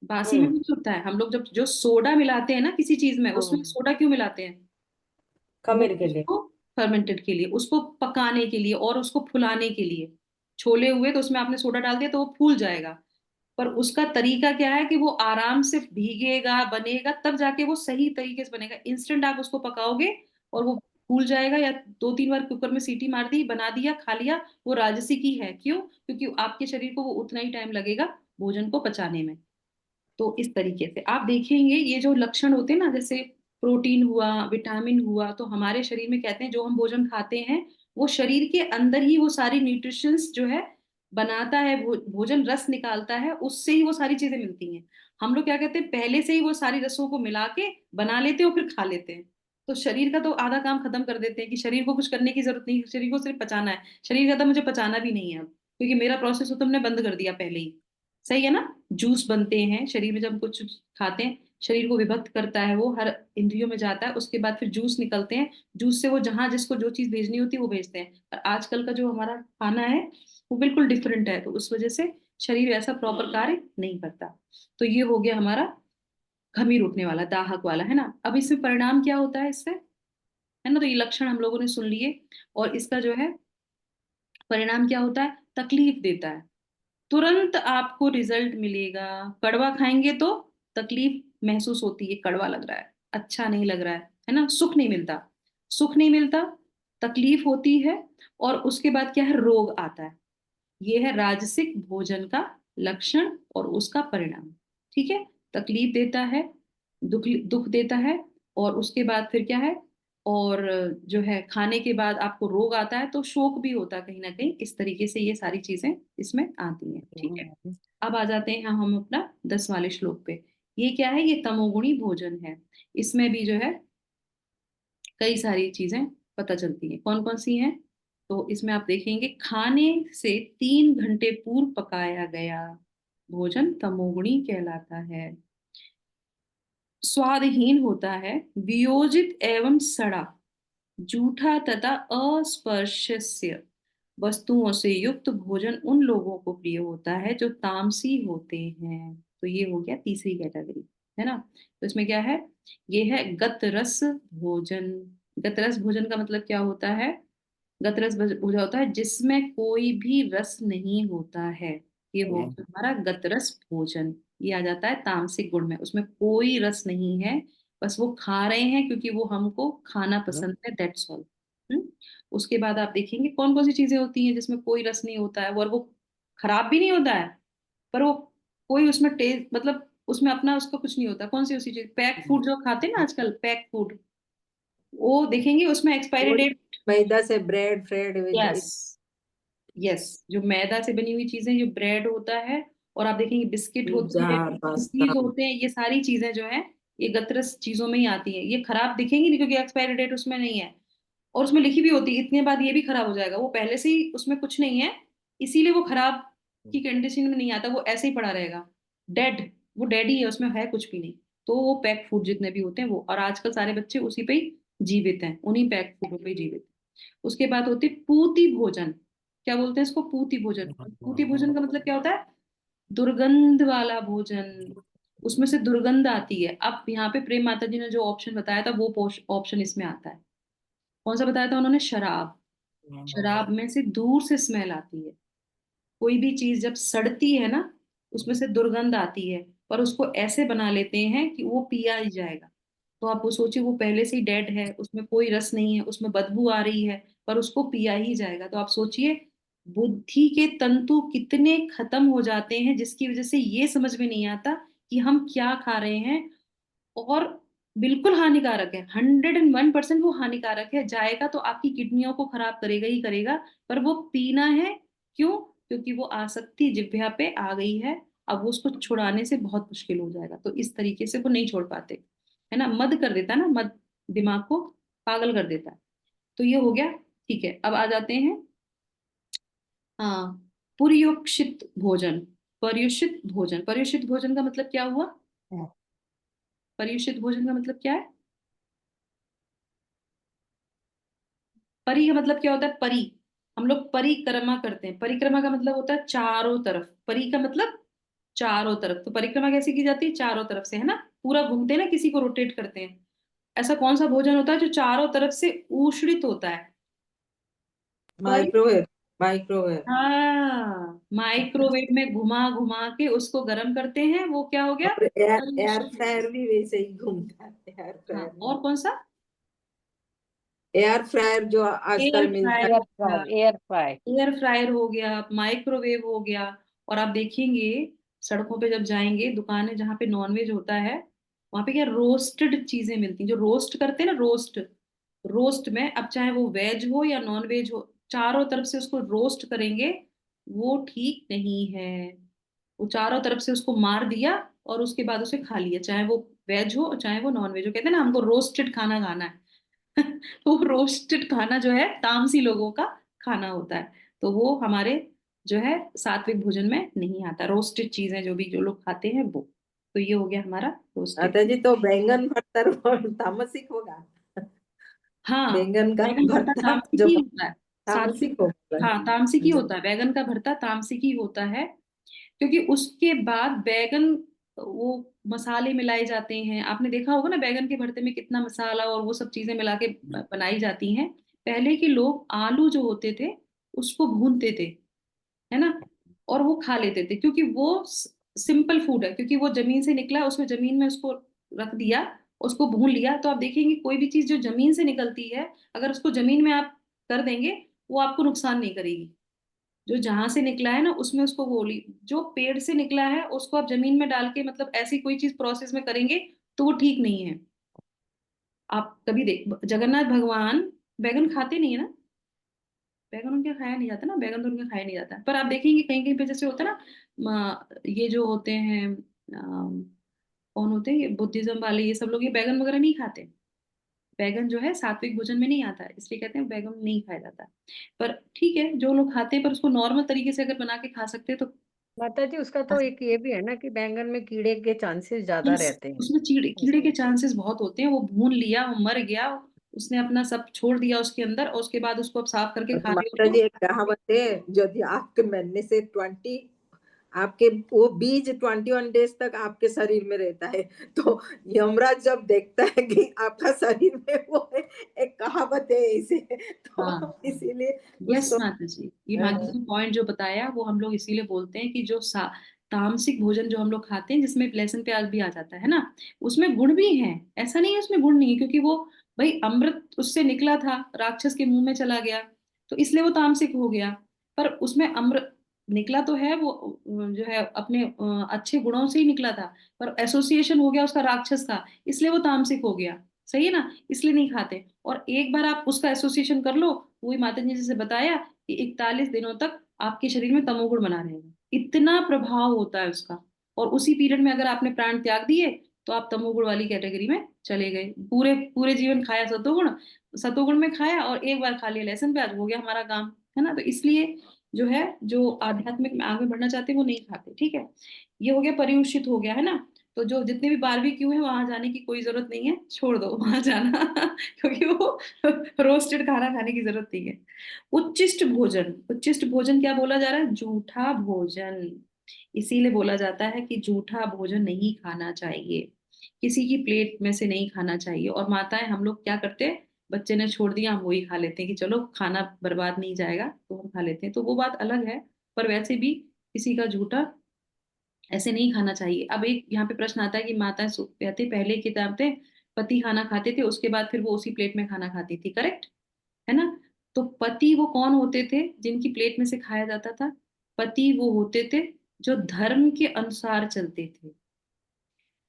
बासी में हम्म। भी उठता है। हम लोग जब जो सोडा मिलाते हैं ना किसी चीज में, उसमें हम्म। सोडा क्यों मिलाते हैं? वो खमीर के लिए। उसको फर्मेंटेड के लिए, उसको पकाने के लिए और उसको फुलाने के लिए। छोले हुए तो उसमें आपने सोडा डाल दिया तो वो फूल जाएगा। पर उसका तरीका क्या है कि वो आराम से भीगेगा, बनेगा, तब जाके वो सही तरीके से बनेगा। इंस्टेंट आप उसको पकाओगे और वो फूल जाएगा, या 2-3 बार कुकर में सीटी मार दी, बना दिया, खा लिया, वो राजसिक ही है। क्यों? क्योंकि आपके शरीर को वो उतना ही टाइम लगेगा भोजन को पचाने में। तो इस तरीके से आप देखेंगे ये जो लक्षण होते हैं ना, जैसे प्रोटीन हुआ, विटामिन हुआ, तो हमारे शरीर में कहते हैं जो हम भोजन खाते हैं वो शरीर के अंदर ही वो सारी न्यूट्रिशंस जो है बनाता है। भोजन रस निकालता है, उससे ही वो सारी चीजें मिलती हैं। हम लोग क्या कहते हैं, पहले से ही वो सारी रसों को मिला के बना लेते हैं और फिर खा लेते हैं। तो शरीर का तो आधा काम खत्म कर देते हैं कि शरीर को कुछ करने की जरूरत नहीं, शरीर को सिर्फ पचाना है। शरीर कहता है मुझे पचाना भी नहीं है अब, क्योंकि मेरा प्रोसेस तो तुमने बंद कर दिया पहले ही। सही है ना। जूस बनते हैं शरीर में, जब हम कुछ खाते हैं शरीर को विभक्त करता है, वो हर इंद्रियों में जाता है, उसके बाद फिर जूस निकलते हैं। जूस से वो जहां जिसको जो चीज भेजनी होती है वो भेजते हैं। पर आजकल का जो हमारा खाना है वो बिल्कुल डिफरेंट है, तो उस वजह से शरीर ऐसा प्रॉपर कार्य नहीं करता। तो ये हो गया हमारा खमीर उठने वाला, दाहक वाला, है ना। अब इसमें परिणाम क्या होता है इससे, है ना। तो ये लक्षण हम लोगों ने सुन लिए। और इसका जो है परिणाम क्या होता है, तकलीफ देता है। तुरंत आपको रिजल्ट मिलेगा। कड़वा खाएंगे तो तकलीफ महसूस होती है, कड़वा लग रहा है, अच्छा नहीं लग रहा है ना, सुख नहीं मिलता। सुख नहीं मिलता, तकलीफ होती है। और उसके बाद क्या है, रोग आता है। ये है राजसिक भोजन का लक्षण और उसका परिणाम। ठीक है। तकलीफ देता है, दुख दुख देता है, और उसके बाद फिर क्या है, और जो है खाने के बाद आपको रोग आता है, तो शोक भी होता है कहीं ना कहीं। इस तरीके से ये सारी चीजें इसमें आती हैं। ठीक है। अब आ जाते हैं हम अपना 10 वाले श्लोक पे। ये क्या है, ये तमोगुणी भोजन है। इसमें भी जो है कई सारी चीजें पता चलती हैं। कौन कौन सी हैं? तो इसमें आप देखेंगे, खाने से 3 घंटे पूर्व पकाया गया भोजन तमोगुणी कहलाता है। स्वादहीन होता है, वियोजित एवं सड़ा, जूठा तथा अस्पर्शस्य वस्तुओं से युक्त भोजन उन लोगों को प्रिय होता है जो तामसी होते हैं। तो ये हो गया तीसरी कैटेगरी, है ना। तो इसमें क्या है, ये है गतरस भोजन। गतरस भोजन का मतलब क्या होता है? गतरस भोजन होता है जिसमें कोई भी रस नहीं होता है। ये हो गया हमारा गतरस भोजन। ये आ जाता है तामसिक गुण में, उसमें कोई रस नहीं है, बस वो खा रहे हैं क्योंकि वो हमको खाना पसंद है, दैट्स ऑल। उसके बाद आप देखेंगे कौन कौन सी चीजें होती हैं जिसमें कोई रस नहीं होता है, और वो खराब भी नहीं होता है, पर वो कोई उसमें टेस्ट मतलब उसमें अपना उसका कुछ नहीं होता। कौन सी उसी चीज, पैक फूड जो खाते हैं ना आजकल, पैक फूड, वो देखेंगे उसमें एक्सपायरी वो डेट। मैदा से ब्रेड फ्रेड यस, यस, जो मैदा से बनी हुई चीजें, जो ब्रेड होता है, और आप देखेंगे बिस्किट होते पिज्जा हैं, पास्ता। कुकीज होते हैं, ये सारी चीजें जो है ये गतरस चीजों में ही आती हैं। ये खराब दिखेंगी नहीं क्योंकि एक्सपायरी डेट उसमें नहीं है, और उसमें लिखी भी होती है इतने बाद ये भी खराब हो जाएगा। वो पहले से ही उसमें कुछ नहीं है, इसीलिए वो खराब की कंडीशन में नहीं आता, वो ऐसे ही पड़ा रहेगा। डेड, वो डेड ही है, उसमें है कुछ भी नहीं। तो वो पैक फूड जितने भी होते हैं वो, और आजकल सारे बच्चे उसी पे ही जीवित हैं, उन्हीं पैक फूडों पे ही जीवित हैं। उसके बाद होती है पूती भोजन। क्या बोलते हैं इसको? पूती भोजन। पूती भोजन का मतलब क्या होता है? दुर्गंध वाला भोजन। उसमें से दुर्गंध आती है। अब यहाँ पे प्रेम माता जी ने जो ऑप्शन बताया था वो ऑप्शन इसमें आता है। कौन सा बताया था उन्होंने? शराब। शराब में से दूर से स्मेल आती है। कोई भी चीज जब सड़ती है ना, उसमें से दुर्गंध आती है, पर उसको ऐसे बना लेते हैं कि वो पिया ही जाएगा। तो आप वो सोचिए, वो पहले से ही डेड है, उसमें कोई रस नहीं है, उसमें बदबू आ रही है, पर उसको पिया ही जाएगा। तो आप सोचिए बुद्धि के तंतु कितने खत्म हो जाते हैं, जिसकी वजह से ये समझ में नहीं आता कि हम क्या खा रहे हैं। और बिल्कुल हानिकारक है, 101% वो हानिकारक है। जाएगा तो आपकी किडनियों को खराब करेगा ही करेगा, पर वो पीना है। क्यों? क्योंकि वो आसक्ति जिह्वा पे आ गई है। अब वो उसको छुड़ाने से बहुत मुश्किल हो जाएगा, तो इस तरीके से वो नहीं छोड़ पाते, है ना। मद कर देता है ना, मद दिमाग को पागल कर देता है। तो ये हो गया। ठीक है, अब आ जाते हैं। हाँ, पुर्योक्षित भोजन। पर्युषित भोजन, पर्युषित भोजन का मतलब क्या हुआ? पर्युषित भोजन का मतलब क्या है? परि का मतलब क्या होता है? परि, हम लोग परिक्रमा करते हैं। परिक्रमा का मतलब होता है चारों तरफ। परि का मतलब चारों तरफ। तो परिक्रमा कैसे की जाती है? चारों तरफ से, है ना। पूरा घूमते हैं ना, किसी को रोटेट करते हैं। ऐसा कौन सा भोजन होता है जो चारों तरफ से ऊषणित होता है? पर माइक्रोवेव। माइक्रोवेव। हाँ, माइक्रोवेव में घुमा घुमा के उसको गर्म करते हैं, वो क्या हो गया? और एयर एयर पर्युषित। फ्रायर भी वैसे ही घूमता है, एयर हाँ, फ्रायर में। और कौन सा? एयर फ्रायर जो एयर आजकल मिलता फ्रायर है। एयर हो गया। Fry, air fry. Air fryer हो गया, माइक्रोवेव हो गया। और आप देखेंगे सड़कों पे जब जाएंगे, दुकानें जहाँ पे नॉनवेज होता है, वहां पे क्या रोस्टेड चीजें मिलती हैं, जो रोस्ट करते हैं ना, रोस्ट। रोस्ट में अब चाहे वो वेज हो या नॉन वेज हो, चारों तरफ से उसको रोस्ट करेंगे। वो ठीक नहीं है। वो चारों तरफ से उसको मार दिया और उसके बाद उसे खा लिया, चाहे वो वेज हो चाहे वो नॉन वेज हो। कहते हैं ना, हमको रोस्टेड खाना खाना है। तो रोस्टेड खाना जो है तामसी लोगों का खाना होता है। तो वो हमारे जो है सात्विक भोजन में नहीं आता। रोस्टेड चीजें जो भी जो लोग खाते हैं वो। तो ये हो गया हमारा रोस्टेड। माता जी, तो बैंगन भरता तामसिक होगा? हाँ, बैंगन का बैगन भरता भरता तामसिक जो ही होता है। तामसिक सात्विक, होगा। हाँ तामसिक ही जो होता है। बैगन का भरता तामसिक ही होता है, क्योंकि उसके बाद बैगन, वो मसाले मिलाए जाते हैं। आपने देखा होगा ना, बैगन के भरते में कितना मसाला और वो सब चीजें मिला के बनाई जाती हैं। पहले के लोग आलू जो होते थे उसको भूनते थे, है ना, और वो खा लेते थे, क्योंकि वो सिंपल फूड है। क्योंकि वो जमीन से निकला, उसमें जमीन में उसको रख दिया, उसको भून लिया। तो आप देखेंगे कोई भी चीज जो जमीन से निकलती है, अगर उसको जमीन में आप कर देंगे, वो आपको नुकसान नहीं करेगी। जो जहां से निकला है ना, उसमें उसको गोली, जो पेड़ से निकला है उसको आप जमीन में डाल के, मतलब ऐसी कोई चीज प्रोसेस में करेंगे तो वो ठीक नहीं है। आप कभी देख, जगन्नाथ भगवान बैगन खाते नहीं है ना। बैगन उनके खाया नहीं जाता ना, बैगन तो उनके खाया नहीं जाता। पर आप देखेंगे कहीं कहीं पे जैसे होता है ना, ये जो होते हैं, कौन होते हैं ये बुद्धिज्म वाले, ये सब लोग ये बैगन वगैरह नहीं खाते। बैगन जो है सात्विक भोजन में नहीं आता है, इसलिए कहते हैं बैगन नहीं खाया जाता। पर ठीक है, जो लोग खाते हैं, पर उसको नॉर्मल तरीके से अगर बना के खा सकते हैं तो। माता जी, उसका तो एक ये भी है ना कि बैंगन में कीड़े के चांसेस ज्यादा Yes, रहते हैं। उसमें कीड़े कीड़े के चांसेस बहुत होते हैं। वो भून लिया, वो मर गया, उसने अपना सब छोड़ दिया उसके अंदर, और उसके बाद उसको अब साफ करके खा रहे हो माता जी, तो। एक कहावत है, यदि आपके मरने से 20 आपके वो बीज 21 डेज तक आपके शरीर में रहता है, तो यमराज जब देखता है कि आपका शरीर में वो है, एक कहावत है ऐसे, तो हाँ, इसीलिए यस उसको माता जी, ये माता जी पॉइंट जो बताया वो हम लोग इसीलिए बोलते हैं कि जो तामसिक भोजन जो हम लोग खाते हैं, जिसमें लहसुन प्याज भी आ जाता है ना, उसमें गुण भी है। ऐसा नहीं है उसमें गुण नहीं है, क्योंकि वो भाई अमृत उससे निकला था, राक्षस के मुंह में चला गया, तो इसलिए वो तामसिक हो गया। पर उसमें अमृत निकला तो है, वो जो है अपने अच्छे गुणों से ही निकला था, पर एसोसिएशन हो गया उसका राक्षस का, इसलिए वो तामसिक हो गया। सही है ना, इसलिए नहीं खाते। और एक बार आप उसका एसोसिएशन कर लो, वही माता जी ने जैसे बताया कि 41 दिनों तक आपके शरीर में तमोगुण बना रहेगा, इतना प्रभाव होता है उसका। और उसी पीरियड में अगर आपने प्राण त्याग दिए, तो आप तमोगुण वाली कैटेगरी में चले गए। पूरे पूरे जीवन खाया सतोगुण, सतोगुण में खाया, और एक बार खा लिया लहसुन प्याज, हो गया हमारा काम, है ना। तो इसलिए जो है, जो आध्यात्मिक में आगे बढ़ना चाहते हैं वो नहीं खाते। ठीक है, ये हो गया, परियुषित हो गया, है ना। तो जो जितने भी बारबेक्यू है, वहां जाने की कोई जरूरत नहीं है, छोड़ दो वहां जाना। क्योंकि वो रोस्टेड खाना खाने की जरूरत नहीं है। उच्चिष्ट भोजन, उच्चिष्ट भोजन क्या बोला जा रहा है? जूठा भोजन। इसीलिए बोला जाता है कि जूठा भोजन नहीं खाना चाहिए, किसी की प्लेट में से नहीं खाना चाहिए। और माताएं, हम लोग क्या करते हैं, बच्चे ने छोड़ दिया, हम वही खा लेते हैं कि चलो खाना बर्बाद नहीं जाएगा, तो हम खा लेते हैं, तो वो बात अलग है। पर वैसे भी किसी का जूठा ऐसे नहीं खाना चाहिए। अब एक यहाँ पे प्रश्न आता है कि माताएं कहते पहले की किताबें, पति खाना खाते थे, उसके बाद फिर वो उसी प्लेट में खाना खाती थी, करेक्ट है ना। तो पति वो कौन होते थे जिनकी प्लेट में से खाया जाता था? पति वो होते थे जो धर्म के अनुसार चलते थे।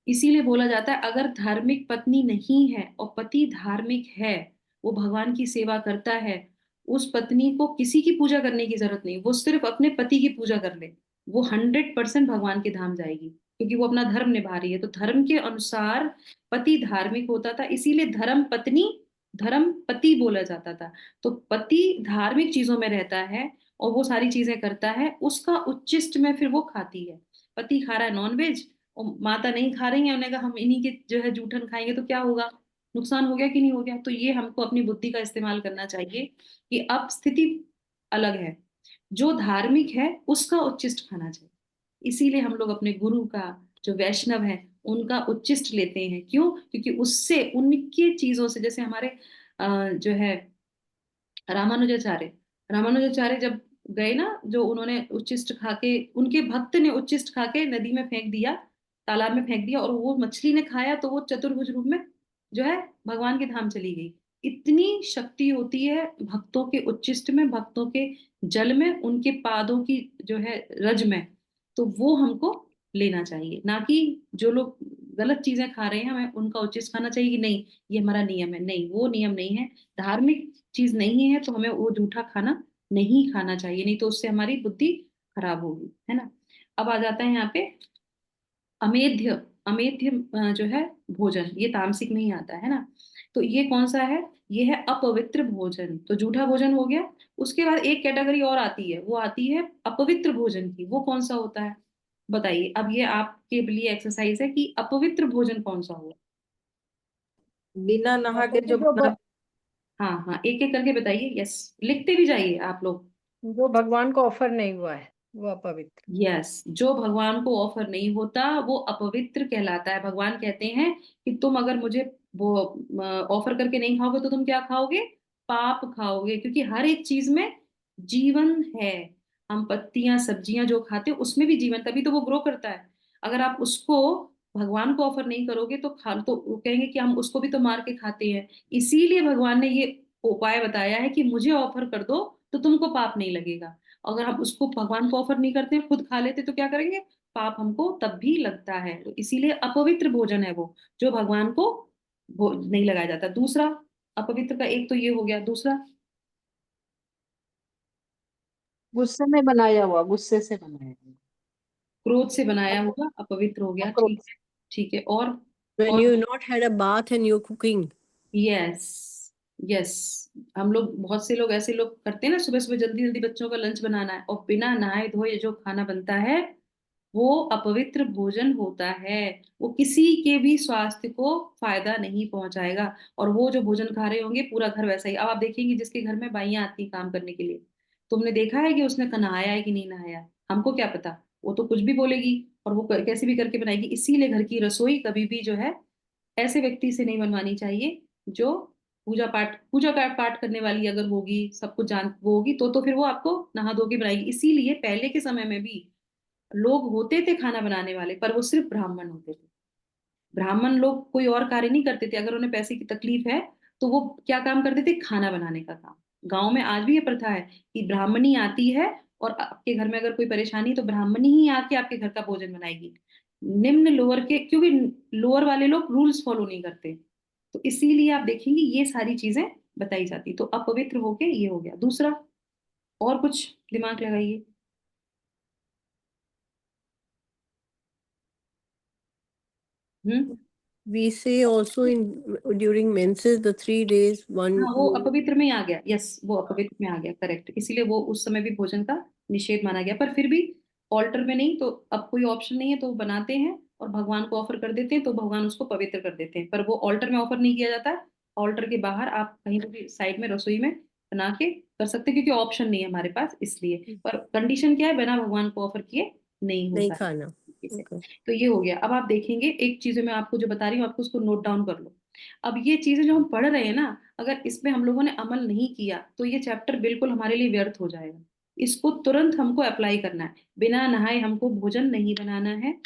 इसीलिए बोला जाता है, अगर धार्मिक पत्नी नहीं है और पति धार्मिक है, वो भगवान की सेवा करता है, उस पत्नी को किसी की पूजा करने की जरूरत नहीं, वो सिर्फ अपने पति की पूजा कर ले, वो 100% भगवान के धाम जाएगी, क्योंकि वो अपना धर्म निभा रही है। तो धर्म के अनुसार पति धार्मिक होता था, इसीलिए धर्म पत्नी धर्म पति बोला जाता था। तो पति धार्मिक चीजों में रहता है और वो सारी चीजें करता है, उसका उच्चिष्ट में फिर वो खाती है। पति खा रहा है नॉनवेज और माता नहीं खा रही है, उन्हें कहा हम इन्हीं के जो है जूठन खाएंगे तो क्या होगा, नुकसान हो गया कि नहीं हो गया। तो ये हमको अपनी बुद्धि का इस्तेमाल करना चाहिए कि अब स्थिति अलग है, जो धार्मिक है उसका उच्चिष्ट खाना चाहिए। इसीलिए हम लोग अपने गुरु का, जो वैष्णव है उनका उच्चिष्ट लेते हैं। क्यों? क्योंकि उससे उनके चीजों से, जैसे हमारे जो है रामानुजाचार्य, रामानुजाचार्य जब गए ना, जो उन्होंने उच्चिष्ट खा के, उनके भक्त ने उच्चिष्ट खा के नदी में फेंक दिया, तालाब में फेंक दिया, और वो मछली ने खाया तो वो चतुर्भुज रूप में जो है भगवान के धाम चली गई। इतनी शक्ति होती है भक्तों के उच्चिष्ट में, भक्तों के जल में, उनके पादों की जो है रज में। तो वो हमको लेना चाहिए, ना कि जो लोग गलत चीजें खा रहे हैं हमें उनका उच्चिष्ट खाना चाहिए कि नहीं ये हमारा नियम है। नहीं, वो नियम नहीं है, धार्मिक चीज नहीं है, तो हमें वो जूठा खाना नहीं खाना चाहिए, नहीं तो उससे हमारी बुद्धि खराब होगी, है ना। अब आ जाता है यहाँ पे अमेध्य। अमेध्य जो है भोजन, ये तामसिक में ही आता है ना। तो ये कौन सा है? ये है अपवित्र भोजन, तो जूठा भोजन हो गया। उसके बाद एक कैटेगरी और आती है, वो आती है अपवित्र भोजन की। वो कौन सा होता है बताइए? अब ये आपके लिए एक्सरसाइज है कि अपवित्र भोजन कौन सा हुआ। बिना नहा के जैसे जो बना। हाँ हाँ, एक एक करके बताइए। यस, लिखते भी जाइए आप लोग। जो भगवान को ऑफर नहीं हुआ है वो अपवित्र। यस, जो भगवान को ऑफर नहीं होता वो अपवित्र कहलाता है। भगवान कहते हैं कि तुम अगर मुझे वो ऑफर करके नहीं खाओगे तो तुम क्या खाओगे? पाप खाओगे, क्योंकि हर एक चीज में जीवन है। हम पत्तियां सब्जियां जो खाते हैं उसमें भी जीवन, तभी तो वो ग्रो करता है। अगर आप उसको भगवान को ऑफर नहीं करोगे तो खा, तो वो कहेंगे कि हम उसको भी तो मार के खाते हैं। इसीलिए भगवान ने ये उपाय बताया है कि मुझे ऑफर कर दो तो तुमको पाप नहीं लगेगा। अगर हम उसको भगवान को ऑफर नहीं करते, खुद खा लेते, तो क्या करेंगे? पाप हमको तब भी लगता है। तो इसीलिए अपवित्र भोजन है वो, जो भगवान को नहीं लगाया जाता। दूसरा अपवित्र का एक तो ये हो गया, दूसरा गुस्से में बनाया हुआ, गुस्से से बनाया हुआ। क्रोध से बनाया हुआ अपवित्र हो गया। अक्रोध। ठीक है, ठीक है। When और you not had a bath and you're cooking. Yes, yes, हम लोग बहुत से लोग ऐसे लोग करते हैं ना, सुबह सुबह जल्दी जल्दी बच्चों का लंच बनाना है और बिना नहाए धोए जो खाना बनता है वो अपवित्र भोजन होता है। वो किसी के भी स्वास्थ्य को फायदा नहीं पहुंचाएगा। और वो जो भोजन खा रहे होंगे पूरा घर वैसा ही। अब आप देखेंगे जिसके घर में बाइयां आती हैं काम करने के लिए, तुमने देखा है कि उसने नहाया है कि नहीं नहाया? हमको क्या पता, वो तो कुछ भी बोलेगी और वो कैसे भी करके बनाएगी। इसीलिए घर की रसोई कभी भी जो है ऐसे व्यक्ति से नहीं बनवानी चाहिए जो पूजा का पाठ करने वाली अगर होगी, सब कुछ जान वो होगी, तो फिर वो आपको नहा धो के बनाएगी। इसीलिए पहले के समय में भी लोग होते थे खाना बनाने वाले, पर वो सिर्फ ब्राह्मण होते थे। ब्राह्मण लोग कोई और कार्य नहीं करते थे। अगर उन्हें पैसे की तकलीफ है तो वो क्या काम करते थे? खाना बनाने का काम। गांव में आज भी ये प्रथा है कि ब्राह्मणी आती है और आपके घर में अगर कोई परेशानी तो ब्राह्मणी ही आके आपके घर का भोजन बनाएगी। निम्न लोअर के, क्योंकि लोअर वाले लोग रूल्स फॉलो नहीं करते, तो इसीलिए आप देखेंगे ये सारी चीजें बताई जाती। तो अपवित्र होके ये हो गया। दूसरा और कुछ दिमाग लगाइए। हम्म। We say also in during menses the 3 days one. हाँ, वो अपवित्र में ही आ गया। यस, वो अपवित्र में आ गया, करेक्ट। इसीलिए वो उस समय भी भोजन का निषेध माना गया। पर फिर भी ऑल्टर में नहीं, तो अब कोई ऑप्शन नहीं है तो वो बनाते हैं और भगवान को ऑफर कर देते हैं, तो भगवान उसको पवित्र कर देते हैं। पर वो ऑल्टर में ऑफर नहीं किया जाता। ऑल्टर के बाहर आप कहीं भी साइड में रसोई में बना के कर सकते हैं, क्योंकि ऑप्शन नहीं है हमारे पास इसलिए। पर कंडीशन क्या है? बिना भगवान को ऑफर किए नहीं नहीं होता है खाना। तरीके से। Okay. तो ये हो गया। अब आप देखेंगे एक चीज मैं आपको जो बता रही हूँ, आपको उसको नोट डाउन कर लो। अब ये चीजें जो हम पढ़ रहे हैं ना, अगर इसमें हम लोगों ने अमल नहीं किया तो ये चैप्टर बिल्कुल हमारे लिए व्यर्थ हो जाएगा। इसको तुरंत हमको अप्लाई करना है। बिना नहाए हमको भोजन नहीं बनाना है।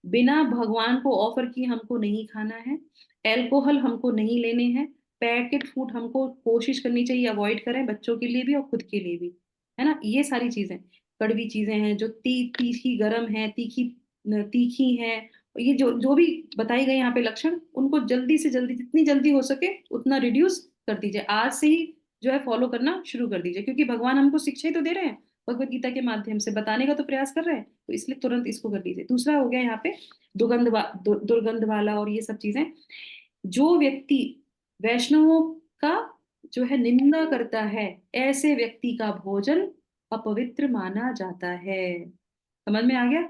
बिना भगवान को ऑफर किए हमको नहीं खाना है। एल्कोहल हमको नहीं लेने हैं। पैकेट फूड हमको कोशिश करनी चाहिए अवॉइड करें, बच्चों के लिए भी और खुद के लिए भी, है ना। ये सारी चीजें कड़वी चीजें हैं जो तीखी गरम है, तीखी तीखी है। ये जो जो भी बताई गई यहाँ पे लक्षण, उनको जल्दी से जल्दी, जितनी जल्दी हो सके उतना रिड्यूस कर दीजिए आज से ही। जो है फॉलो करना शुरू कर दीजिए, क्योंकि भगवान हमको शिक्षा ही तो दे रहे हैं, भगवत गीता के माध्यम से बताने का तो प्रयास कर रहे हैं, तो इसलिए तुरंत इसको कर दीजिए। दूसरा हो गया यहाँ पे दुर्गंध वाला और ये सब चीजें। जो व्यक्ति वैष्णवों का जो है निंदा करता है, ऐसे व्यक्ति का भोजन अपवित्र माना जाता है। समझ में आ गया?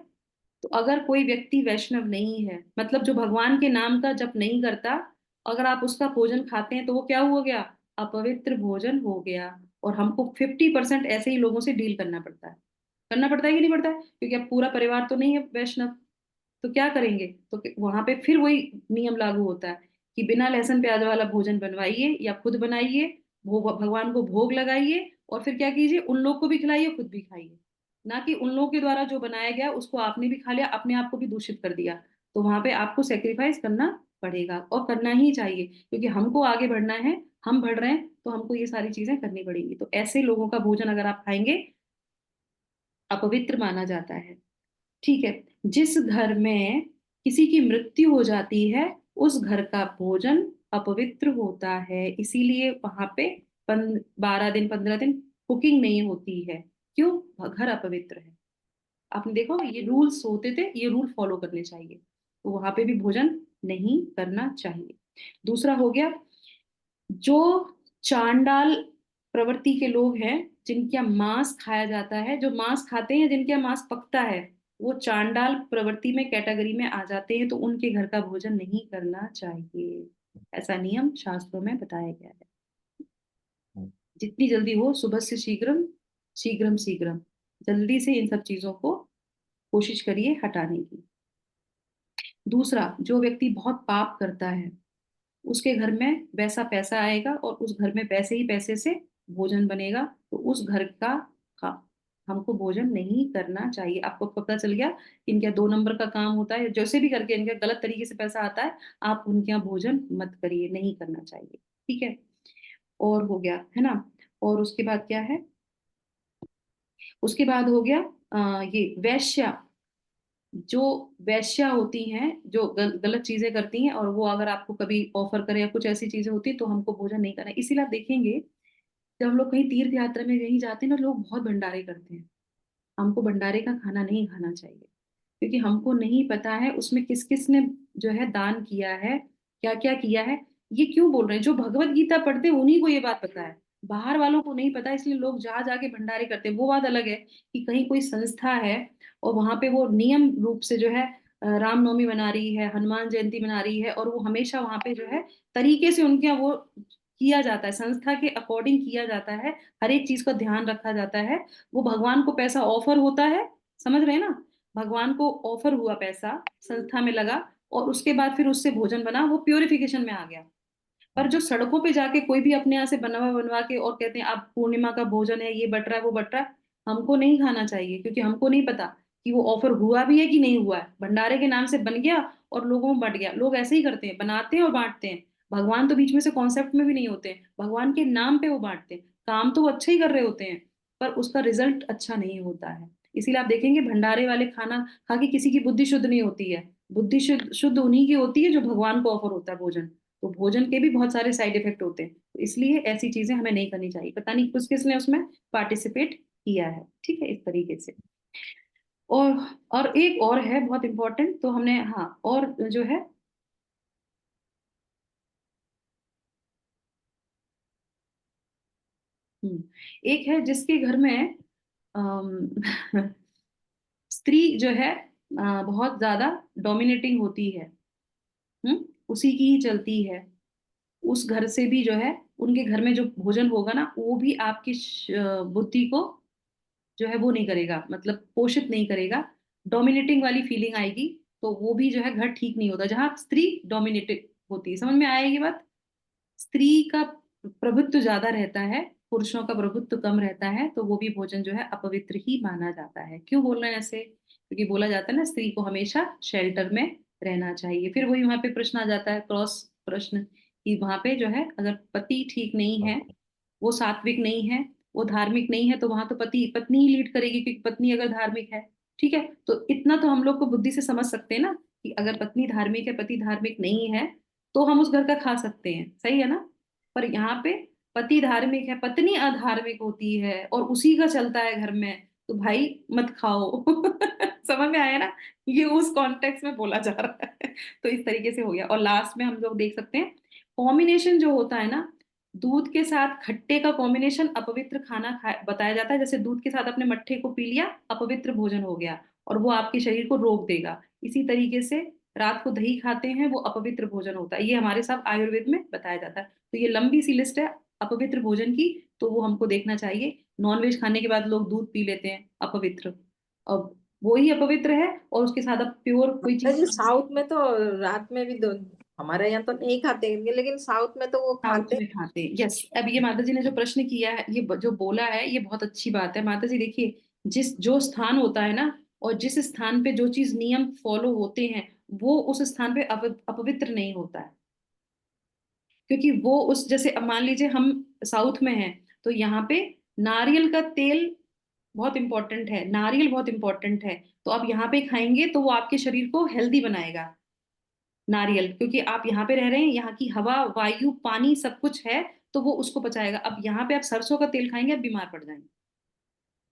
तो अगर कोई व्यक्ति वैष्णव नहीं है, मतलब जो भगवान के नाम का जप नहीं करता, अगर आप उसका भोजन खाते हैं तो वो क्या हो गया? अपवित्र भोजन हो गया। और हमको 50% ऐसे ही लोगों से डील करना पड़ता है कि नहीं पड़ता है? क्योंकि अब पूरा परिवार तो नहीं है वैष्णव, तो क्या करेंगे? तो वहां पे फिर वही नियम लागू होता है कि बिना लहसुन प्याज वाला भोजन बनवाइए या खुद बनाइए, भगवान को भोग लगाइए, और फिर क्या कीजिए, उन लोग को भी खिलाइए, खुद भी खाइए। ना कि उन लोगों के द्वारा जो बनाया गया उसको आपने भी खा लिया, अपने आप को भी दूषित कर दिया। तो वहां पे आपको सेक्रीफाइस करना पड़ेगा, और करना ही चाहिए, क्योंकि हमको आगे बढ़ना है, हम बढ़ रहे हैं, तो हमको ये सारी चीजें करनी पड़ेंगी। तो ऐसे लोगों का भोजन अगर आप खाएंगे, अपवित्र माना जाता है। ठीक है। जिस घर में किसी की मृत्यु हो जाती है, उस घर का भोजन अपवित्र होता है, इसीलिए वहां पे 12 दिन 15 दिन कुकिंग नहीं होती है। क्यों? घर अपवित्र है। आपने देखा होगा, ये रूल्स होते थे, ये रूल फॉलो करने चाहिए, तो वहां पे भी भोजन नहीं करना चाहिए। दूसरा हो गया, जो चांडाल प्रवृत्ति के लोग हैं, जिनके यहाँ मांस खाया जाता है, जो मांस खाते हैं, जिनके यहाँ मांस पकता है, वो चांडाल प्रवृत्ति में कैटेगरी में आ जाते हैं, तो उनके घर का भोजन नहीं करना चाहिए। ऐसा नियम शास्त्रों में बताया गया है। जितनी जल्दी हो, सुबह से शीघ्रम शीघ्रम शीघ्रम, जल्दी से इन सब चीजों को कोशिश करिए हटाने की। दूसरा, जो व्यक्ति बहुत पाप करता है, उसके घर में वैसा पैसा आएगा और उस घर में पैसे ही पैसे से भोजन बनेगा, तो उस घर का हमको भोजन नहीं करना चाहिए। आपको पता चल गया कि इनका 2 नंबर का काम होता है, जैसे भी करके इनका गलत तरीके से पैसा आता है, आप उनके यहाँ भोजन मत करिए, नहीं करना चाहिए। ठीक है। और हो गया है ना। और उसके बाद क्या है? उसके बाद हो गया ये वैश्या। जो वैश्या होती हैं, जो गलत चीजें करती हैं, और वो अगर आपको कभी ऑफर करे या कुछ ऐसी चीजें होती, तो हमको भोजन नहीं करना है। इसीलिए आप देखेंगे, जब हम लोग कहीं तीर्थ यात्रा में कहीं जाते हैं ना, लोग बहुत भंडारे करते हैं। हमको भंडारे का खाना नहीं खाना चाहिए, क्योंकि हमको नहीं पता है उसमें किस किस ने जो है दान किया है, क्या क्या किया है। ये क्यों बोल रहे हैं? जो भगवत गीता पढ़ते हैं उन्हीं को ये बात पता है, बाहर वालों को नहीं पता, इसलिए लोग जा जाके भंडारे करते हैं। वो बात अलग है कि कहीं कोई संस्था है और वहां पे वो नियम रूप से जो है रामनवमी मना रही है, हनुमान जयंती मना रही है, और वो हमेशा वहां पे जो है तरीके से उनके यहाँ वो किया जाता है, संस्था के अकॉर्डिंग किया जाता है, हर एक चीज का ध्यान रखा जाता है। वो भगवान को पैसा ऑफर होता है, समझ रहे हैं ना? भगवान को ऑफर हुआ पैसा, संस्था में लगा, और उसके बाद फिर उससे भोजन बना, वो प्योरिफिकेशन में आ गया। पर जो सड़कों पे जाके कोई भी अपने यहाँ से बनवा बनवा के और कहते हैं अब पूर्णिमा का भोजन है, ये बट रहा है, वो बट रहा है, हमको नहीं खाना चाहिए, क्योंकि हमको नहीं पता कि वो ऑफर हुआ भी है कि नहीं हुआ है। भंडारे के नाम से बन गया और लोगों में बंट गया। लोग ऐसे ही करते हैं, बनाते हैं और बांटते हैं। भगवान तो बीच में से कॉन्सेप्ट में भी नहीं होते हैं, भगवान के नाम पे वो बांटते हैं। काम तो वो अच्छा ही कर रहे होते हैं, पर उसका रिजल्ट अच्छा नहीं होता है। इसीलिए आप देखेंगे भंडारे वाले खाना खा के किसी की बुद्धि शुद्ध नहीं होती है। बुद्धि शुद्ध शुद्ध उन्हीं की होती है जो भगवान को ऑफर होता है भोजन। तो भोजन के भी बहुत सारे साइड इफेक्ट होते हैं, तो इसलिए ऐसी चीजें हमें नहीं करनी चाहिए। पता नहीं किसने उसमें पार्टिसिपेट किया है। ठीक है, इस तरीके से। और और एक और है बहुत इंपॉर्टेंट, तो हमने, हाँ, और जो है एक है जिसके घर में अम, स्त्री जो है बहुत ज्यादा डोमिनेटिंग होती है, उसी की ही चलती है। उस घर से भी जो है, उनके घर में जो भोजन होगा ना, वो भी आपकी बुद्धि को जो है वो नहीं करेगा, मतलब पोषित नहीं करेगा, डोमिनेटिंग वाली फीलिंग आएगी। तो वो भी जो है घर ठीक नहीं होता, जहां स्त्री डोमिनेटेड होती है। समझ में आएगी बात? स्त्री का प्रभुत्व ज्यादा रहता है, पुरुषों का प्रभुत्व कम रहता है, तो वो भी भोजन जो है अपवित्र ही माना जाता है। क्यों बोल रहे हैं ऐसे? क्योंकि बोला जाता है ना, स्त्री को हमेशा शेल्टर में रहना चाहिए। फिर वही वहां पे प्रश्न आ जाता है, क्रॉस प्रश्न, कि वहां पे जो है अगर पति ठीक नहीं है, वो सात्विक नहीं है, वो धार्मिक नहीं है, तो वहां तो पति पत्नी ही लीड करेगी, क्योंकि पत्नी अगर धार्मिक है। ठीक है, तो इतना तो हम लोग को बुद्धि से समझ सकते हैं ना, कि अगर पत्नी धार्मिक है, पति धार्मिक नहीं है, तो हम उस घर का खा सकते हैं। सही है ना? पर यहाँ पे पति धार्मिक है, पत्नी अधार्मिक होती है और उसी का चलता है घर में, तो भाई मत खाओ। समझ में आया ना, ये उस कॉन्टेक्स्ट में बोला जा रहा है। तो इस तरीके से हो गया। और लास्ट में हम लोग देख सकते हैं कॉम्बिनेशन जो होता है ना, दूध के साथ खट्टे का कॉम्बिनेशन अपवित्र खाना बताया जाता है। जैसे दूध के साथ अपने मट्ठे को पी लिया, अपवित्र भोजन हो गया और वो आपके शरीर को रोक देगा। इसी तरीके से रात को दही खाते हैं, वो अपवित्र भोजन होता है। ये हमारे साथ आयुर्वेद में बताया जाता है। तो ये लंबी सी लिस्ट है अपवित्र भोजन की, तो वो हमको देखना चाहिए। नॉनवेज खाने के बाद लोग दूध पी लेते हैं, अपवित्र। अब वो ही अपवित्र है और उसके साथ अब प्योर कोई माता चीज जी साउथ में तो रात में भी हमारे यहाँ तो नहीं खाते हैं, लेकिन साउथ में तो वो साउथ खाते में खाते हैं। यस, अब ये माता जी ने जो प्रश्न किया है, ये जो बोला है, ये बहुत अच्छी बात है। माता जी देखिए, जिस जो स्थान होता है ना, और जिस स्थान पे जो चीज नियम फॉलो होते हैं, वो उस स्थान पे अपवित्र नहीं होता है। क्योंकि वो उस, जैसे अब मान लीजिए हम साउथ में हैं, तो यहाँ पे नारियल का तेल बहुत इंपॉर्टेंट है, नारियल बहुत इंपॉर्टेंट है। तो आप यहाँ पे खाएंगे तो वो आपके शरीर को हेल्दी बनाएगा, नारियल। क्योंकि आप यहाँ पे रह रहे हैं, यहाँ की हवा, वायु, पानी सब कुछ है, तो वो उसको पचाएगा। अब यहाँ पे आप सरसों का तेल खाएंगे, आप बीमार पड़ जाएंगे,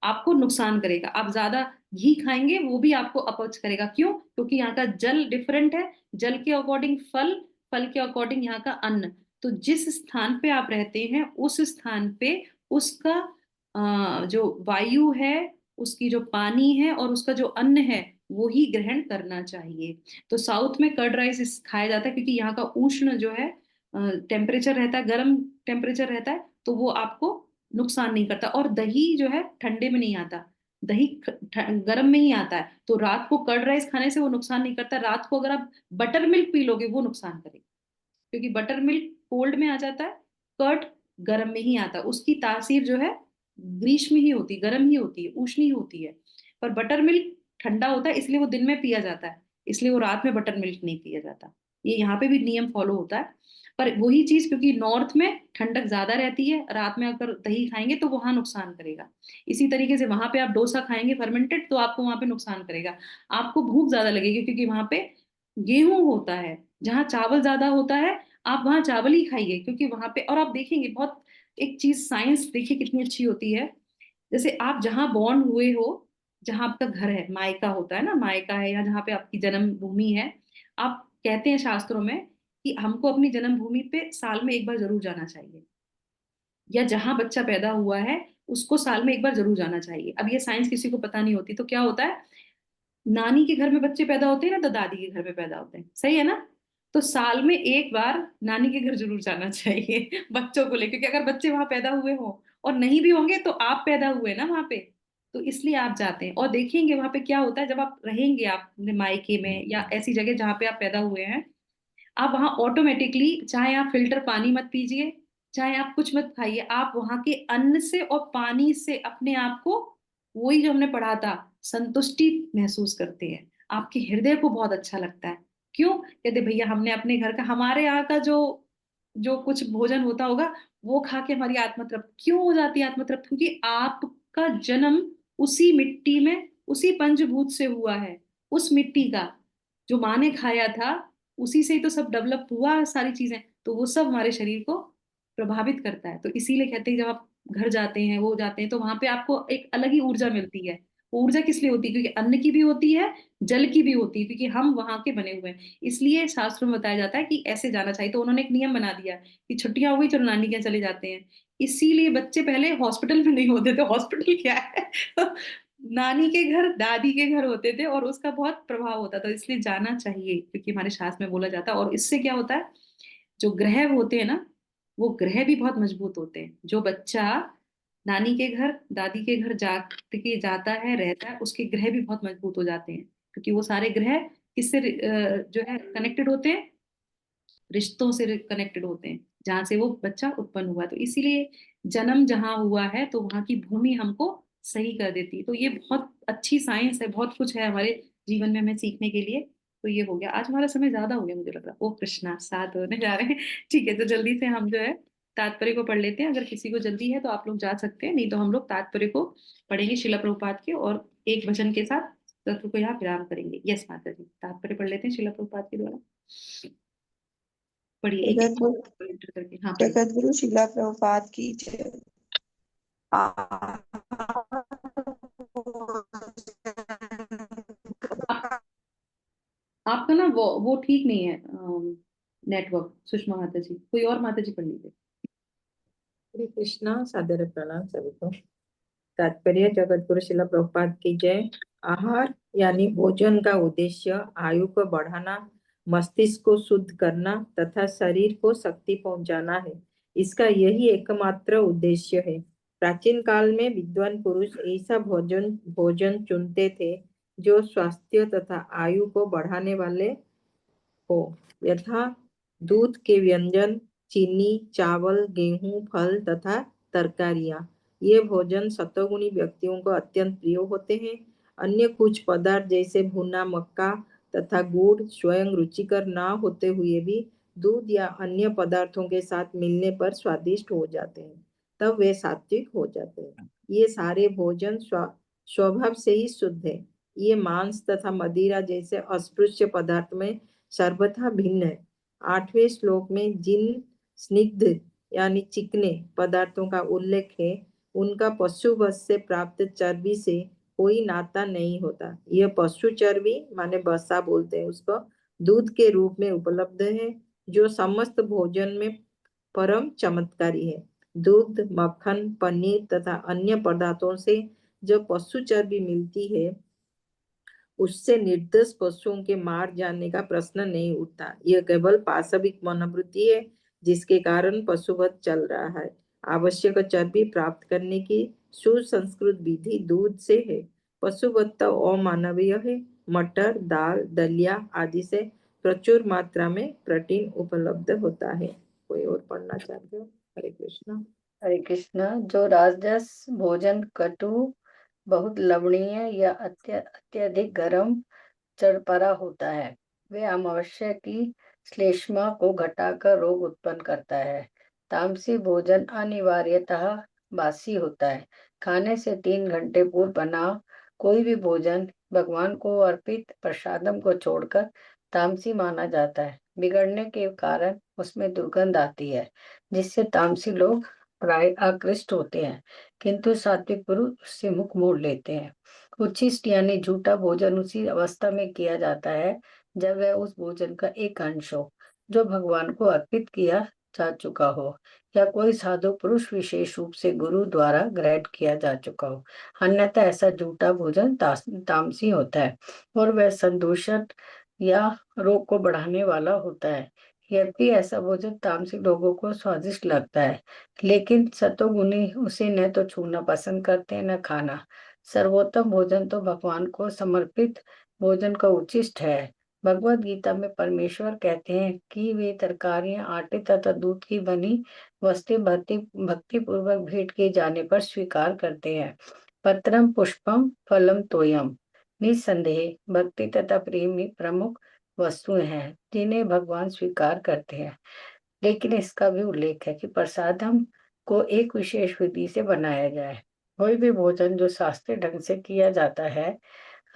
आपको नुकसान करेगा। आप ज्यादा घी खाएंगे, वो भी आपको अपच करेगा। क्यों? क्योंकि यहाँ का जल डिफरेंट है, जल के अकॉर्डिंग फल, फल के अकॉर्डिंग यहाँ का अन्न। तो जिस स्थान पे आप रहते हैं, उस स्थान पे उसका जो वायु है, उसकी जो पानी है और उसका जो अन्न है, वो ही ग्रहण करना चाहिए। तो साउथ में कर्ड राइस खाया जाता है, क्योंकि यहाँ का उष्ण जो है टेम्परेचर रहता है, गर्म टेम्परेचर रहता है, तो वो आपको नुकसान नहीं करता। और दही जो है ठंडे में नहीं आता, दही गर्म में ही आता है। तो रात को कर्ड राइस खाने से वो नुकसान नहीं करता। रात को अगर आप बटर मिल्क पी लोगे, वो नुकसान करेगा, क्योंकि बटर मिल्क कोल्ड में आ जाता है, कर्ड गर्म में ही आता है। उसकी तासीर जो है ग्रीष्म ही होती है, गर्म ही होती है, उष्ण ही होती है। पर बटर मिल्क ठंडा होता है, इसलिए वो दिन में पिया जाता है, इसलिए वो रात में बटर मिल्क नहीं पिया जाता। ये यहाँ पे भी नियम फॉलो होता है। पर वही चीज, क्योंकि नॉर्थ में ठंडक ज्यादा रहती है, रात में अगर दही खाएंगे तो वहां नुकसान करेगा। इसी तरीके से वहां पे आप डोसा खाएंगे फर्मेंटेड, तो आपको वहां पे नुकसान करेगा। आपको भूख ज्यादा लगेगी, क्योंकि वहां पे गेहूं होता है। जहाँ चावल ज्यादा होता है, आप वहाँ चावल ही खाइए, क्योंकि वहां पे, और आप देखेंगे बहुत, एक चीज साइंस देखिए कितनी अच्छी होती है। जैसे आप जहाँ बॉर्न हुए हो, जहाँ आपका घर है, मायका होता है ना, मायका है, या जहाँ पे आपकी जन्म भूमि है, आप कहते हैं शास्त्रों में कि हमको अपनी जन्म भूमि पे साल में एक बार जरूर जाना चाहिए। या जहां बच्चा पैदा हुआ है, उसको साल में एक बार जरूर जाना चाहिए। अब ये साइंस किसी को पता नहीं होती, तो क्या होता है, नानी के घर में बच्चे पैदा होते हैं ना, तो दादी के घर में पैदा होते हैं, सही है ना। तो साल में एक बार नानी के घर जरूर जाना चाहिए बच्चों को लेकर, क्योंकि अगर बच्चे वहां पैदा हुए हों, और नहीं भी होंगे तो आप पैदा हुए ना वहां पे, तो इसलिए आप जाते हैं। और देखेंगे वहां पे क्या होता है, जब आप रहेंगे, आप अपने मायके में या ऐसी जगह जहाँ पे आप पैदा हुए हैं, आप वहां ऑटोमेटिकली, चाहे आप फिल्टर पानी मत पीजिए, चाहे आप कुछ मत खाइए, आप वहां के अन्न से और पानी से अपने आप को, वही जो हमने पढ़ा था, संतुष्टि महसूस करते हैं। आपके हृदय को बहुत अच्छा लगता है। क्यों? कहते भैया हमने अपने घर का, हमारे यहाँ का जो जो कुछ भोजन होता होगा, वो खा के हमारी आत्मा तृप्त क्यों हो जाती है? आत्मा तृप्त क्योंकि आपका जन्म उसी मिट्टी में, उसी पंचभूत से हुआ है। उस मिट्टी का जो माँ ने खाया था, उसी से ही तो सब डेवलप हुआ, सारी चीजें। तो वो सब हमारे शरीर को प्रभावित करता है। तो इसीलिए कहते हैं जब आप घर जाते हैं, वो जाते हैं, तो वहां पे आपको एक अलग ही ऊर्जा मिलती है। वो ऊर्जा किस लिए होती है? क्योंकि अन्न की भी होती है, जल की भी होती है, क्योंकि हम वहां के बने हुए हैं। इसलिए शास्त्रों में बताया जाता है कि ऐसे जाना चाहिए। तो उन्होंने एक नियम बना दिया कि छुट्टियां हो गई, चलो नानी के यहाँ चले जाते हैं। इसीलिए बच्चे पहले हॉस्पिटल में नहीं होते थे। हॉस्पिटल क्या है नानी के घर, दादी के घर होते थे, और उसका बहुत प्रभाव होता था। इसलिए जाना चाहिए, क्योंकि हमारे शास्त्र में बोला जाता है। और इससे क्या होता है, जो ग्रह होते हैं ना, वो ग्रह भी बहुत मजबूत होते हैं। जो बच्चा नानी के घर, दादी के घर जाता है, रहता है, उसके ग्रह भी बहुत मजबूत हो जाते हैं। क्योंकि वो सारे ग्रह किससे जो है कनेक्टेड होते हैं, रिश्तों से कनेक्टेड होते हैं, जहां से वो बच्चा उत्पन्न हुआ। तो इसीलिए जन्म जहां हुआ है, तो वहां की भूमि हमको सही कर देती है। तो ये बहुत अच्छी साइंस है, बहुत कुछ है हमारे जीवन में हमें सीखने के लिए। तो ये हो गया। आज हमारा समय ज्यादा हो गया मुझे लग रहा है। ओ कृष्णा, 7 होने जा रहे हैं। ठीक है, तो जल्दी से हम जो है तात्पर्य को पढ़ लेते हैं। अगर किसी को जल्दी है तो आप लोग जा सकते हैं, नहीं तो हम लोग तात्पर्य को पढ़ेंगे शिला प्रभुपाद के, और एक वचन के साथ सत्र को यहाँ विराम करेंगे। यस माता जी, तात्पर्य पढ़ लेते हैं शिला प्रभुपाद के द्वारा। पढ़िए एक एक जगत एंटर करके। हाँ पढ़िए। जगत गुरु शिला प्रभुपाद की जय। आप, आपका ना वो ठीक नहीं है नेटवर्क। सुषमा माता जी, कोई और माता जी पढ़ लीजिए। हरे कृष्णा, सादर प्रणाम सभी को। तात्पर्य जगत गुरु शिला प्रभुपाद की जय। आहार यानी भोजन का उद्देश्य आयु को बढ़ाना, मस्तिष्क को शुद्ध करना तथा शरीर को शक्ति पहुंचाना है। इसका यही एकमात्र उद्देश्य है। प्राचीन काल में विद्वान पुरुष ऐसा भोजन भोजन चुनते थे जो स्वास्थ्य तथा आयु को बढ़ाने वाले हो, यथा दूध के व्यंजन, चीनी, चावल, गेहूं, फल तथा तरकारियां। ये भोजन सतोगुणी व्यक्तियों को अत्यंत प्रिय होते हैं। अन्य कुछ पदार्थ जैसे भुना मक्का तथा गुड़ स्वयं रुचिकर ना होते हुए भी दूध या अन्य पदार्थों के साथ मिलने पर स्वादिष्ट हो जाते हैं, तब वे सात्विक हो जाते हैं। ये सारे भोजन स्वभाव से ही शुद्ध है। ये मांस तथा मदिरा जैसे अस्पृश्य पदार्थ में सर्वथा भिन्न है। 8वें श्लोक में जिन स्निग्ध यानी चिकने पदार्थों का उल्लेख है, उनका पशुवध से प्राप्त चर्बी से कोई नाता नहीं होता। यह पशु चर्बी माने बसा बोलते हैं उसको, दूध के रूप में उपलब्ध है, जो समस्त भोजन में परम चमत्कारी है। दूध, मक्खन, पनीर तथा अन्य पदार्थों से जो पशु चर्बी मिलती है, उससे निर्दोष पशुओं के मार जाने का प्रश्न नहीं उठता। यह केवल पाशविक मनोवृत्ति है जिसके कारण पशुवध चल रहा है। आवश्यक चर्बी प्राप्त करने की सुसंस्कृत विधि दूध से है। पशुवध तो अमानवीय है। मटर, दाल, दलिया आदि से प्रचुर मात्रा में प्रोटीन उपलब्ध होता है। कोई और पढ़ना चाहते हो? हरे कृष्णा। हरे कृष्णा। जो राजस भोजन कटु, बहुत लवणीय या अत्यधिक गर्म, चरपरा होता है, वे अमावस्या की श्लेष्मा को घटाकर रोग उत्पन्न करता है। तामसी भोजन अनिवार्यतः बासी होता है। खाने से 3 घंटे पूर्व बना कोई भी भोजन भगवान को अर्पित प्रसादम को छोड़कर तामसी माना जाता है। बिगड़ने के कारण उसमें दुर्गंध आती है, जिससे तामसी लोग प्राय आकृष्ट होते हैं, किंतु सात्विक पुरुष उससे मुख मोड़ लेते हैं। उच्छिष्ट यानी झूठा भोजन उसी अवस्था में किया जाता है जब वह उस भोजन का एक अंश हो जो भगवान को अर्पित किया जा चुका हो, या कोई साधु पुरुष विशेष रूप से गुरु द्वारा ग्रहण किया जा चुका हो। अन्यथा ऐसा झूठा भोजन तामसी होता है और वह संदूषण या रोग को बढ़ाने वाला होता है। यद्यपि ऐसा भोजन तामसिक लोगों को स्वादिष्ट लगता है, लेकिन सतोगुणी उसे न तो छूना पसंद करते हैं न खाना। सर्वोत्तम भोजन तो भगवान को समर्पित भोजन का उचिष्ट है। भगवत गीता में परमेश्वर कहते हैं कि वे तरकारियां आटे तथा दूध की बनी वस्तुएं भक्ति पूर्वक भेंट किए जाने पर स्वीकार करते हैं। पत्रम पुष्पम फलम तोयम। निस्संदेह भक्ति तथा प्रेम ही प्रमुख वस्तुएं हैं जिन्हें भगवान स्वीकार करते हैं, लेकिन इसका भी उल्लेख है कि प्रसादम को एक विशेष विधि से बनाया जाए। कोई भी भोजन जो शास्त्रीय ढंग से किया जाता है,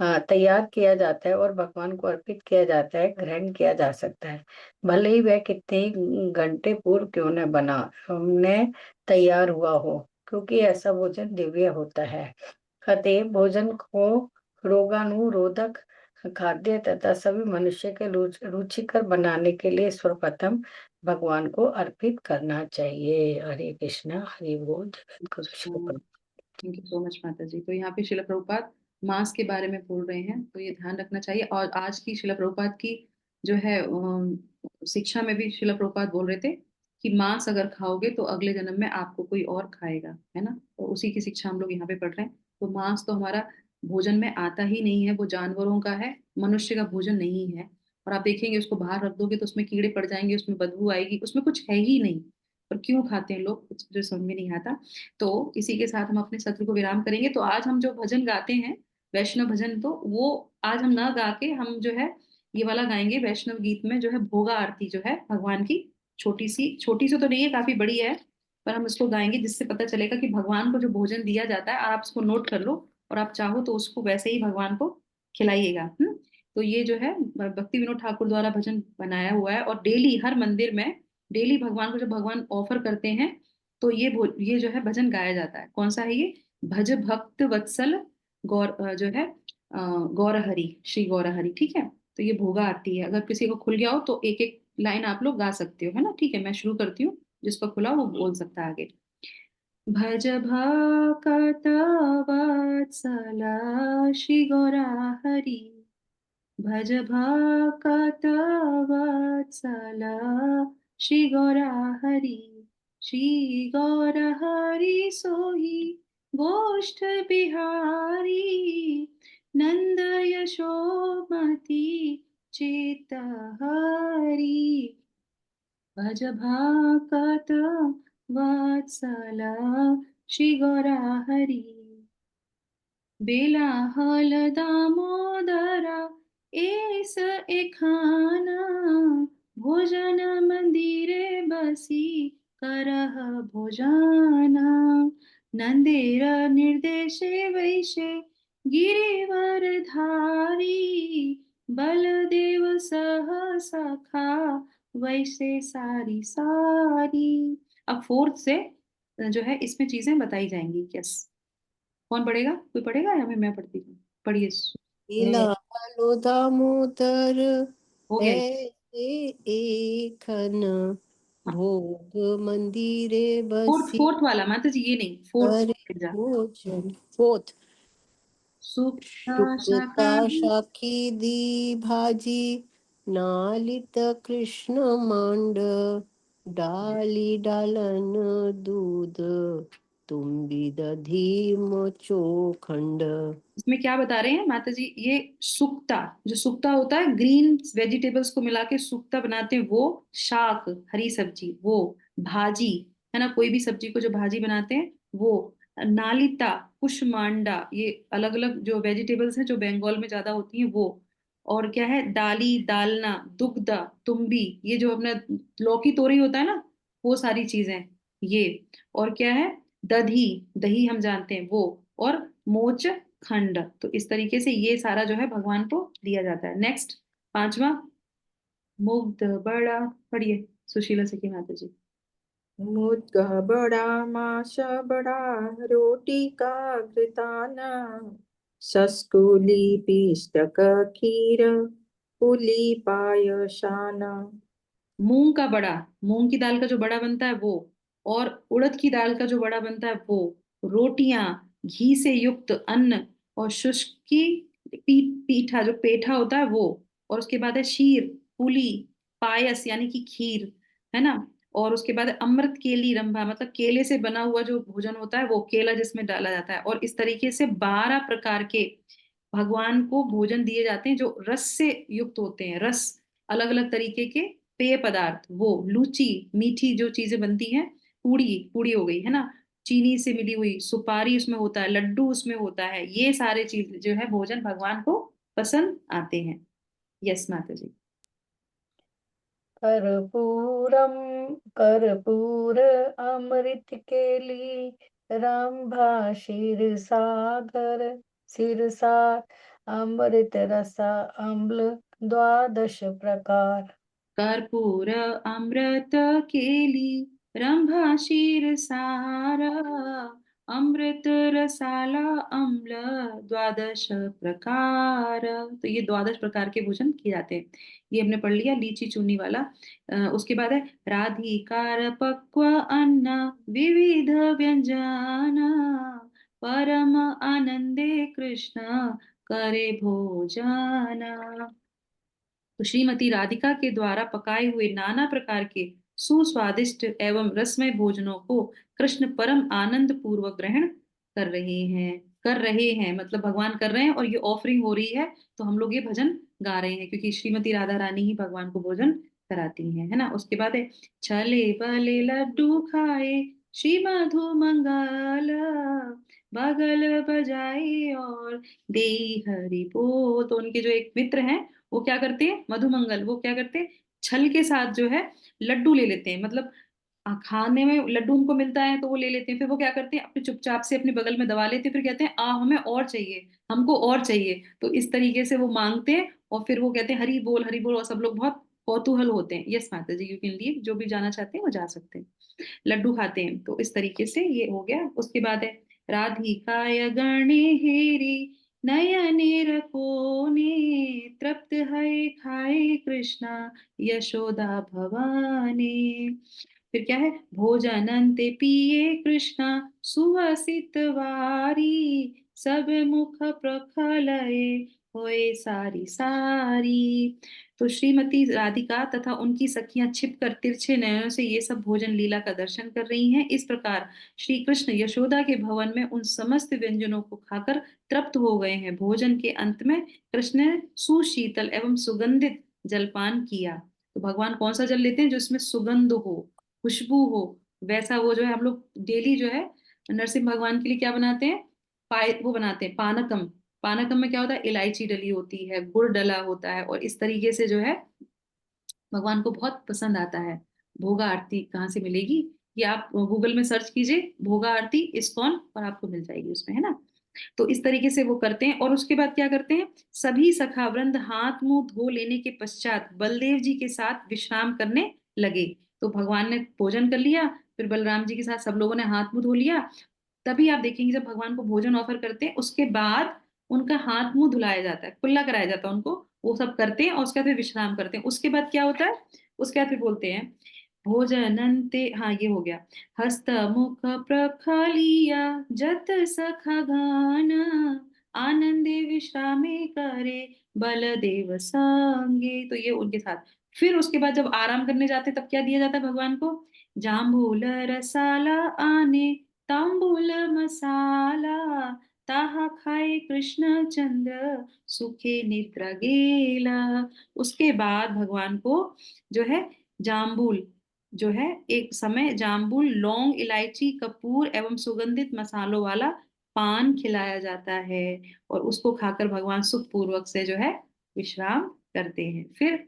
तैयार किया जाता है और भगवान को अर्पित किया जाता है, ग्रहण किया जा सकता है, भले ही वह कितने ही घंटे पूर्व क्यों न बना हमने तैयार हुआ हो, क्योंकि ऐसा भोजन दिव्य होता है। अतएव भोजन को रोगाणुरोधक, खाद्य तथा सभी मनुष्य के रुचिकर बनाने के लिए सर्वप्रथम भगवान को अर्पित करना चाहिए। हरे कृष्णा। हरि बोल। थैंक यू सो मच माता जी। तो यहाँ पे शिला प्रभुपाद मांस के बारे में बोल रहे हैं, तो ये ध्यान रखना चाहिए। और आज की शिला प्रभुपाद की जो है शिक्षा में भी शिला प्रभुपाद बोल रहे थे कि मांस अगर खाओगे तो अगले जन्म में आपको कोई और खाएगा, है ना। तो उसी की शिक्षा हम लोग यहाँ पे पढ़ रहे हैं। तो मांस तो हमारा भोजन में आता ही नहीं है, वो जानवरों का है, मनुष्य का भोजन नहीं है। और आप देखेंगे उसको बाहर रख दोगे तो उसमें कीड़े पड़ जाएंगे, उसमें बदबू आएगी, उसमें कुछ है ही नहीं। पर क्यों खाते हैं लोग, कुछ जो समझ में नहीं आता। तो इसी के साथ हम अपने सत्र को विराम करेंगे। तो आज हम जो भजन गाते हैं वैष्णव भजन, तो वो आज हम ना गा के हम जो है ये वाला गाएंगे वैष्णव गीत में, जो है भोगा आरती जो है भगवान की। छोटी सी तो नहीं है, काफी बड़ी है, पर हम इसको गाएंगे जिससे पता चलेगा कि भगवान को जो भोजन दिया जाता है, आप उसको नोट कर लो और आप चाहो तो उसको वैसे ही भगवान को खिलाइएगा। तो ये जो है भक्ति विनोद ठाकुर द्वारा भजन बनाया हुआ है, और डेली हर मंदिर में डेली भगवान को जब भगवान ऑफर करते हैं तो ये जो है भजन गाया जाता है। कौन सा है ये? भज भक्त वत्सल जो है गौरहरि, श्री गौरहरि, ठीक है। तो ये भोगा आती है, अगर किसी को खुल गया हो तो एक एक लाइन आप लोग गा सकते हो, है ना, ठीक है। मैं शुरू करती हूँ, जिसको खुला हो वो बोल सकता है आगे। भज भक्त वत्सला श्री गौरहरि, भज भक्त वत्सला श्री गौरहरि, श्री गौरहरि सोहि गोष्ठ बिहारी, नंद यशोमति चित्त हरि, भज भक्त वत्सला श्री गौरहरि, बेला हल दामोदरा एस एखाना, भोजन मंदिरे बसी करह भोजाना, नंदेर निर्देशे वैशे गिरिवर धारी, बलदेव सह सखा वैसे सारी सारी। अब फोर्थ से जो है इसमें चीजें बताई जाएंगी। यस, कौन पढ़ेगा? कोई पढ़ेगा या मैं पढ़ती हूँ? पढ़िए। लीला कालो दामोदर हो गया ये? ऐसे एखन, हाँ, भोग मंदिरे फोर्थ बसी फोर्थ वाला माता जी, ये नहीं, फोर्थ करे जा। भोजन। फोर्थ, सुप्ता शुक्ता शाकाहारी। शाखी दी भाजी, नालित कृष्ण मांड, डाली डालन दूध, तुम्बी दधी चोखंड। इसमें क्या बता रहे हैं माता जी? ये सुक्ता, जो सुक्ता होता है ग्रीन वेजिटेबल्स को मिला के सुक्ता बनाते हैं, वो शाक हरी सब्जी, वो भाजी है ना, कोई भी सब्जी को जो भाजी बनाते हैं वो, नालिता कुष्मांडा, ये अलग अलग जो वेजिटेबल्स हैं जो बंगाल में ज्यादा होती हैं वो, और क्या है, दाली दालना, दुग्धा, तुम्बी, ये जो अपना लौकी तोरी होता है ना, वो सारी चीजें ये, और क्या है, दधी, दही हम जानते हैं वो, और मोच खंड। तो इस तरीके से ये सारा जो है भगवान को दिया जाता है। नेक्स्ट, पांचवा, मुग्ध बड़ा। पढ़िए सुशीला सखी माता जी। मुद्गा बड़ा माश बड़ा रोटी का घृताना, सस्कुली पिष्टक खीर पुली पायशाना। मूंग का बड़ा, मूंग की दाल का जो बड़ा बनता है वो, और उड़द की दाल का जो बड़ा बनता है वो, रोटियां, घी से युक्त अन्न, और शुष्की पीठा जो पेठा होता है वो, और उसके बाद है शीर, पुली, पायस यानी कि खीर, है ना, और उसके बाद है अमृत केली रंभा, मतलब केले से बना हुआ जो भोजन होता है वो, केला जिसमें डाला जाता है। और इस तरीके से 12 प्रकार के भगवान को भोजन दिए जाते हैं जो रस से युक्त होते हैं, रस, अलग अलग तरीके के पेय पदार्थ, वो लूची मीठी जो चीजें बनती हैं, पूड़ी, पूड़ी हो गई है ना, चीनी से मिली हुई, सुपारी उसमें होता है, लड्डू उसमें होता है, ये सारे चीज जो है भोजन भगवान को पसंद आते हैं। यस माता जी। कर्पूरम कर्पूर अमृत केली, रंभा क्षीर सागर सिरसार, अमृत रसा अम्ल द्वादश प्रकार। कर्पूर अमृत केली, रंभा क्षीर सारा, अमृत रसाला अम्ल द्वादश प्रकार। तो ये द्वादश प्रकार के भोजन किए जाते हैं। ये हमने पढ़ लिया लीची चूनी वाला। उसके बाद है राधिकार पक्व अन्न, विविध व्यंजना, परम आनंदे कृष्ण करे भोजना। तो श्रीमती राधिका के द्वारा पकाए हुए नाना प्रकार के सुस्वादिष्ट एवं रसमय भोजनों को कृष्ण परम आनंद पूर्वक ग्रहण कर रहे हैं। कर रहे हैं मतलब भगवान कर रहे हैं, और ये ऑफरिंग हो रही है, तो हम लोग ये भजन गा रहे हैं क्योंकि श्रीमती राधा रानी ही भगवान को भोजन कराती हैं, है ना। उसके बाद है छले बले लड्डू खाए, श्री मधु मंगल, बगल बजाए और दे हरि बोल। तो उनके जो एक मित्र हैं वो क्या करते हैं, मधुमंगल, वो क्या करते हैं, छल के साथ जो है लड्डू ले लेते हैं, मतलब खाने में लड्डू उनको मिलता है तो वो ले लेते हैं, फिर वो क्या करते हैं, अपने चुपचाप से अपने बगल में दबा लेते हैं, फिर कहते हैं आ हमें और चाहिए, हमको और चाहिए। तो इस तरीके से वो मांगते हैं और फिर वो कहते हैं हरी बोल, और सब लोग बहुत कौतूहल होते हैं। यस माता जी, यू कैन लीव, जो भी जाना चाहते हैं वो जा सकते हैं। लड्डू खाते हैं। तो इस तरीके से ये हो गया। उसके बाद है राधिकाय गणे हेरी नयने रकोने तृप्त है खाए कृष्णा यशोदा भवानी। फिर क्या है, भोजन अंते पिए कृष्णा सुवसित वारी सब मुख प्रखलये होए सारी सारी। तो श्रीमती राधिका तथा उनकी सखियां छिपकर तिरछे नयनों से ये सब भोजन लीला का दर्शन कर रही हैं। इस प्रकार श्री कृष्ण यशोदा के भवन में उन समस्त व्यंजनों को खाकर तृप्त हो गए हैं। भोजन के अंत में कृष्ण ने सुशीतल एवं सुगंधित जलपान किया। तो भगवान कौन सा जल लेते हैं, जो इसमें सुगंध हो, खुशबू हो, वैसा वो जो है हम लोग डेली जो है नरसिंह भगवान के लिए क्या बनाते हैं, पाए वो बनाते हैं पानकम। पानकम में क्या होता है, इलायची डली होती है, गुड़ डला होता है, और इस तरीके से जो है भगवान को बहुत पसंद आता है। भोगा आरती कहाँ से मिलेगी, ये आप गूगल में सर्च कीजिए भोगा आरती इस्कॉन, और आपको मिल जाएगी उसमें, है ना। तो इस तरीके से वो करते हैं। और उसके बाद क्या करते हैं, सभी सखा वृंद हाथ मुंह धो लेने के पश्चात बलदेव जी के साथ विश्राम करने लगे। तो भगवान ने भोजन कर लिया, फिर बलराम जी के साथ सब लोगों ने हाथ मुंह धो लिया। तभी आप देखेंगे जब भगवान को भोजन ऑफर करते हैं उसके बाद उनका हाथ मुंह धुलाया जाता है, कुल्ला कराया जाता है उनको, वो सब करते हैं और उसके बाद फिर विश्राम करते हैं। उसके बाद क्या होता है, उसके बाद फिर बोलते हैं भोजन अंते, हाँ ये हो गया, हस्त मुख प्रखलिया जत सखा गान आनंदे विश्रामे करे बलदेव संगे। तो ये उनके साथ। फिर उसके बाद जब आराम करने जाते हैं तब क्या दिया जाता है भगवान को, जाम्बूल रसाला आने तांबूल मसाला ताहा खाए कृष्ण चंद्र सुखे निद्रा गेला। उसके बाद भगवान को जो है जाम्बूल, जो है एक समय जाम्बूल, लौंग, इलायची, कपूर एवं सुगंधित मसालों वाला पान खिलाया जाता है, और उसको खाकर भगवान सुख पूर्वक से जो है विश्राम करते हैं। फिर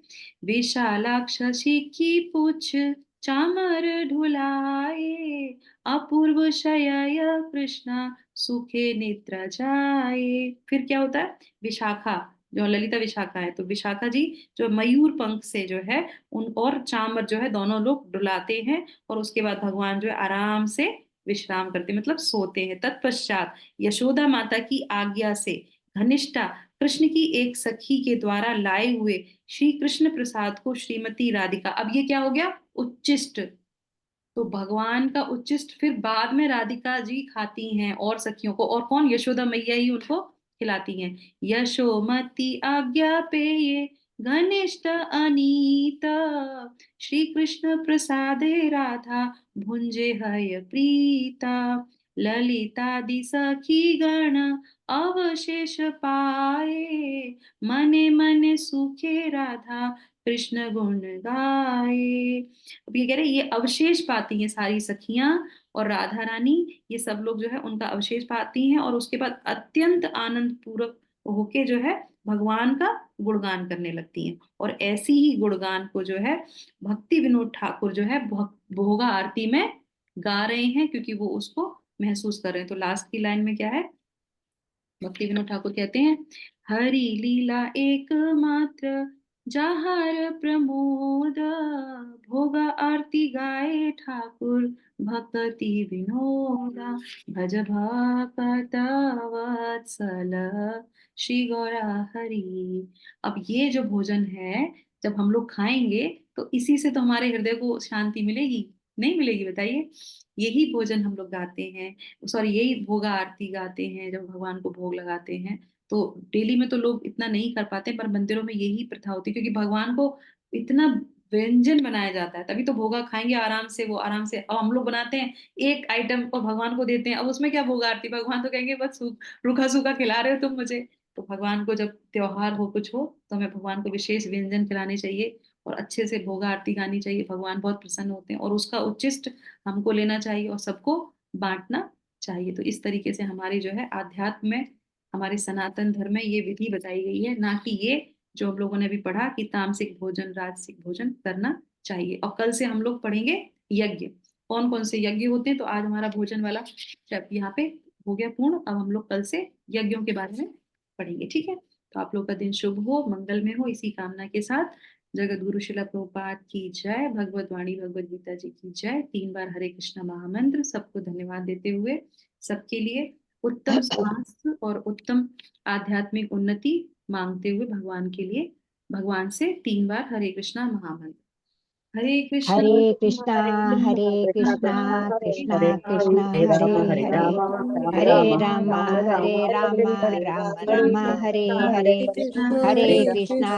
विशालाक्ष शशि की पूछ चामर ढुलाए अपूर्व शयय कृष्णा सुखे निद्रा जाए। फिर क्या होता है, विशाखा, जो ललिता विशाखा है, तो विशाखा जी जो मयूर पंख से जो है उन और चामर जो है दोनों लोग डुलाते हैं, और उसके बाद भगवान जो है आराम से विश्राम करते हैं, मतलब सोते हैं। तत्पश्चात यशोदा माता की आज्ञा से घनिष्ठा कृष्ण की एक सखी के द्वारा लाए हुए श्री कृष्ण प्रसाद को श्रीमती राधिका, अब ये क्या हो गया, उच्चिष्ट। तो भगवान का उच्चिष्ट फिर बाद में राधिका जी खाती हैं और सखियों को, और कौन, यशोदा मैया ही उनको खिलाती हैं। यशोमती आज्ञा पे ये घनिष्ठ अनीत श्री कृष्ण प्रसादे राधा भुंजे हय प्रीता ललितादि सखी गण अवशेष पाए मने मने सुखे राधा कृष्ण गुण गाए। अब ये कह रहे हैं, ये अवशेष पाती हैं सारी सखियां और राधा रानी, ये सब लोग जो है उनका अवशेष पाती हैं, और उसके बाद अत्यंत आनंद पूर्वक होके जो है भगवान का गुणगान करने लगती हैं। और ऐसी ही गुणगान को जो है भक्ति विनोद ठाकुर जो है भोगा आरती में गा रहे हैं, क्योंकि वो उसको महसूस कर रहे हैं। तो लास्ट की लाइन में क्या है, भक्ति विनोद ठाकुर कहते हैं, हरि लीला एकमात्र जहर प्रमोद भोगा आरती गाए ठाकुर भक्ति विनोदा भज भक्त वत्सल श्री गौरा हरि। अब ये जो भोजन है जब हम लोग खाएंगे तो इसी से तो हमारे हृदय को शांति मिलेगी, नहीं मिलेगी बताइए। यही भोजन हम लोग गाते हैं, सॉरी यही भोगा आरती गाते हैं जब भगवान को भोग लगाते हैं। तो डेली में तो लोग इतना नहीं कर पाते, पर मंदिरों में यही प्रथा होती है, क्योंकि भगवान को इतना व्यंजन बनाया जाता है, तभी तो भोगा खाएंगे आराम से, वो आराम से। अब हम लोग बनाते हैं एक आइटम और भगवान को देते हैं, अब उसमें क्या भोगा आरती, भगवान तो कहेंगे बस रूखा सूखा खिला रहे हो तुम मुझे। तो भगवान को जब त्योहार हो कुछ हो तो हमें भगवान को विशेष व्यंजन खिलाने चाहिए और अच्छे से भोगा आरती गानी चाहिए। भगवान बहुत प्रसन्न होते हैं, और उसका उच्चिष्ट हमको लेना चाहिए और सबको बांटना चाहिए। तो इस तरीके से हमारी जो है आध्यात्म में, हमारे सनातन धर्म में ये विधि बताई गई है, ना कि ये जो हम लोगों ने अभी पढ़ा कि तामसिक भोजन राजसिक भोजन करना चाहिए। और कल से हम लोग पढ़ेंगे यज्ञ, कौन कौन से यज्ञ होते हैं। तो आज हमारा भोजन वाला यहाँ पे हो गया पूर्ण। अब हम लोग कल से यज्ञों के बारे में पढ़ेंगे, ठीक है। तो आप लोग का दिन शुभ हो, मंगलमय हो, इसी कामना के साथ जगत गुरु शिला प्रभुपाद की जय, भगवत वाणी भगवत गीता जी की जय। 3 बार हरे कृष्णा महामंत्र। सबको धन्यवाद देते हुए सबके लिए उत्तम स्वास्थ्य और उत्तम आध्यात्मिक उन्नति मांगते हुए भगवान से 3 बार हरे कृष्णा महामंत्र। हरे कृष्णा हरे कृष्णा कृष्णा कृष्णा हरे हरे, हरे रामा राम राम हरे हरे, हरे कृष्णा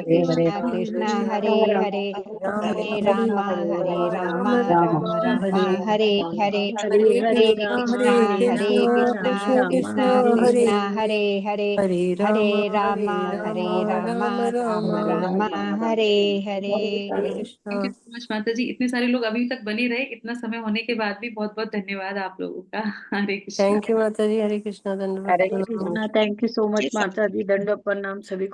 कृष्णा कृष्णा हरे हरे, हरे रामा राम राम हरे हरे, हरे कृष्णा कृष्णा कृष्णा हरे हरे, हरे Rama Ram Ram Hare Hare. Thank you so much माता जी। इतने सारे लोग अभी तक बने रहे, इतना समय होने के बाद भी बहुत बहुत धन्यवाद आप लोगों का। हरे कृष्णा। थैंक यू माता जी, हरे कृष्णा, दंडवत हरे प्रणाम। Krishna. Thank you so much माता जी। दंडवत प्रणाम सभी को।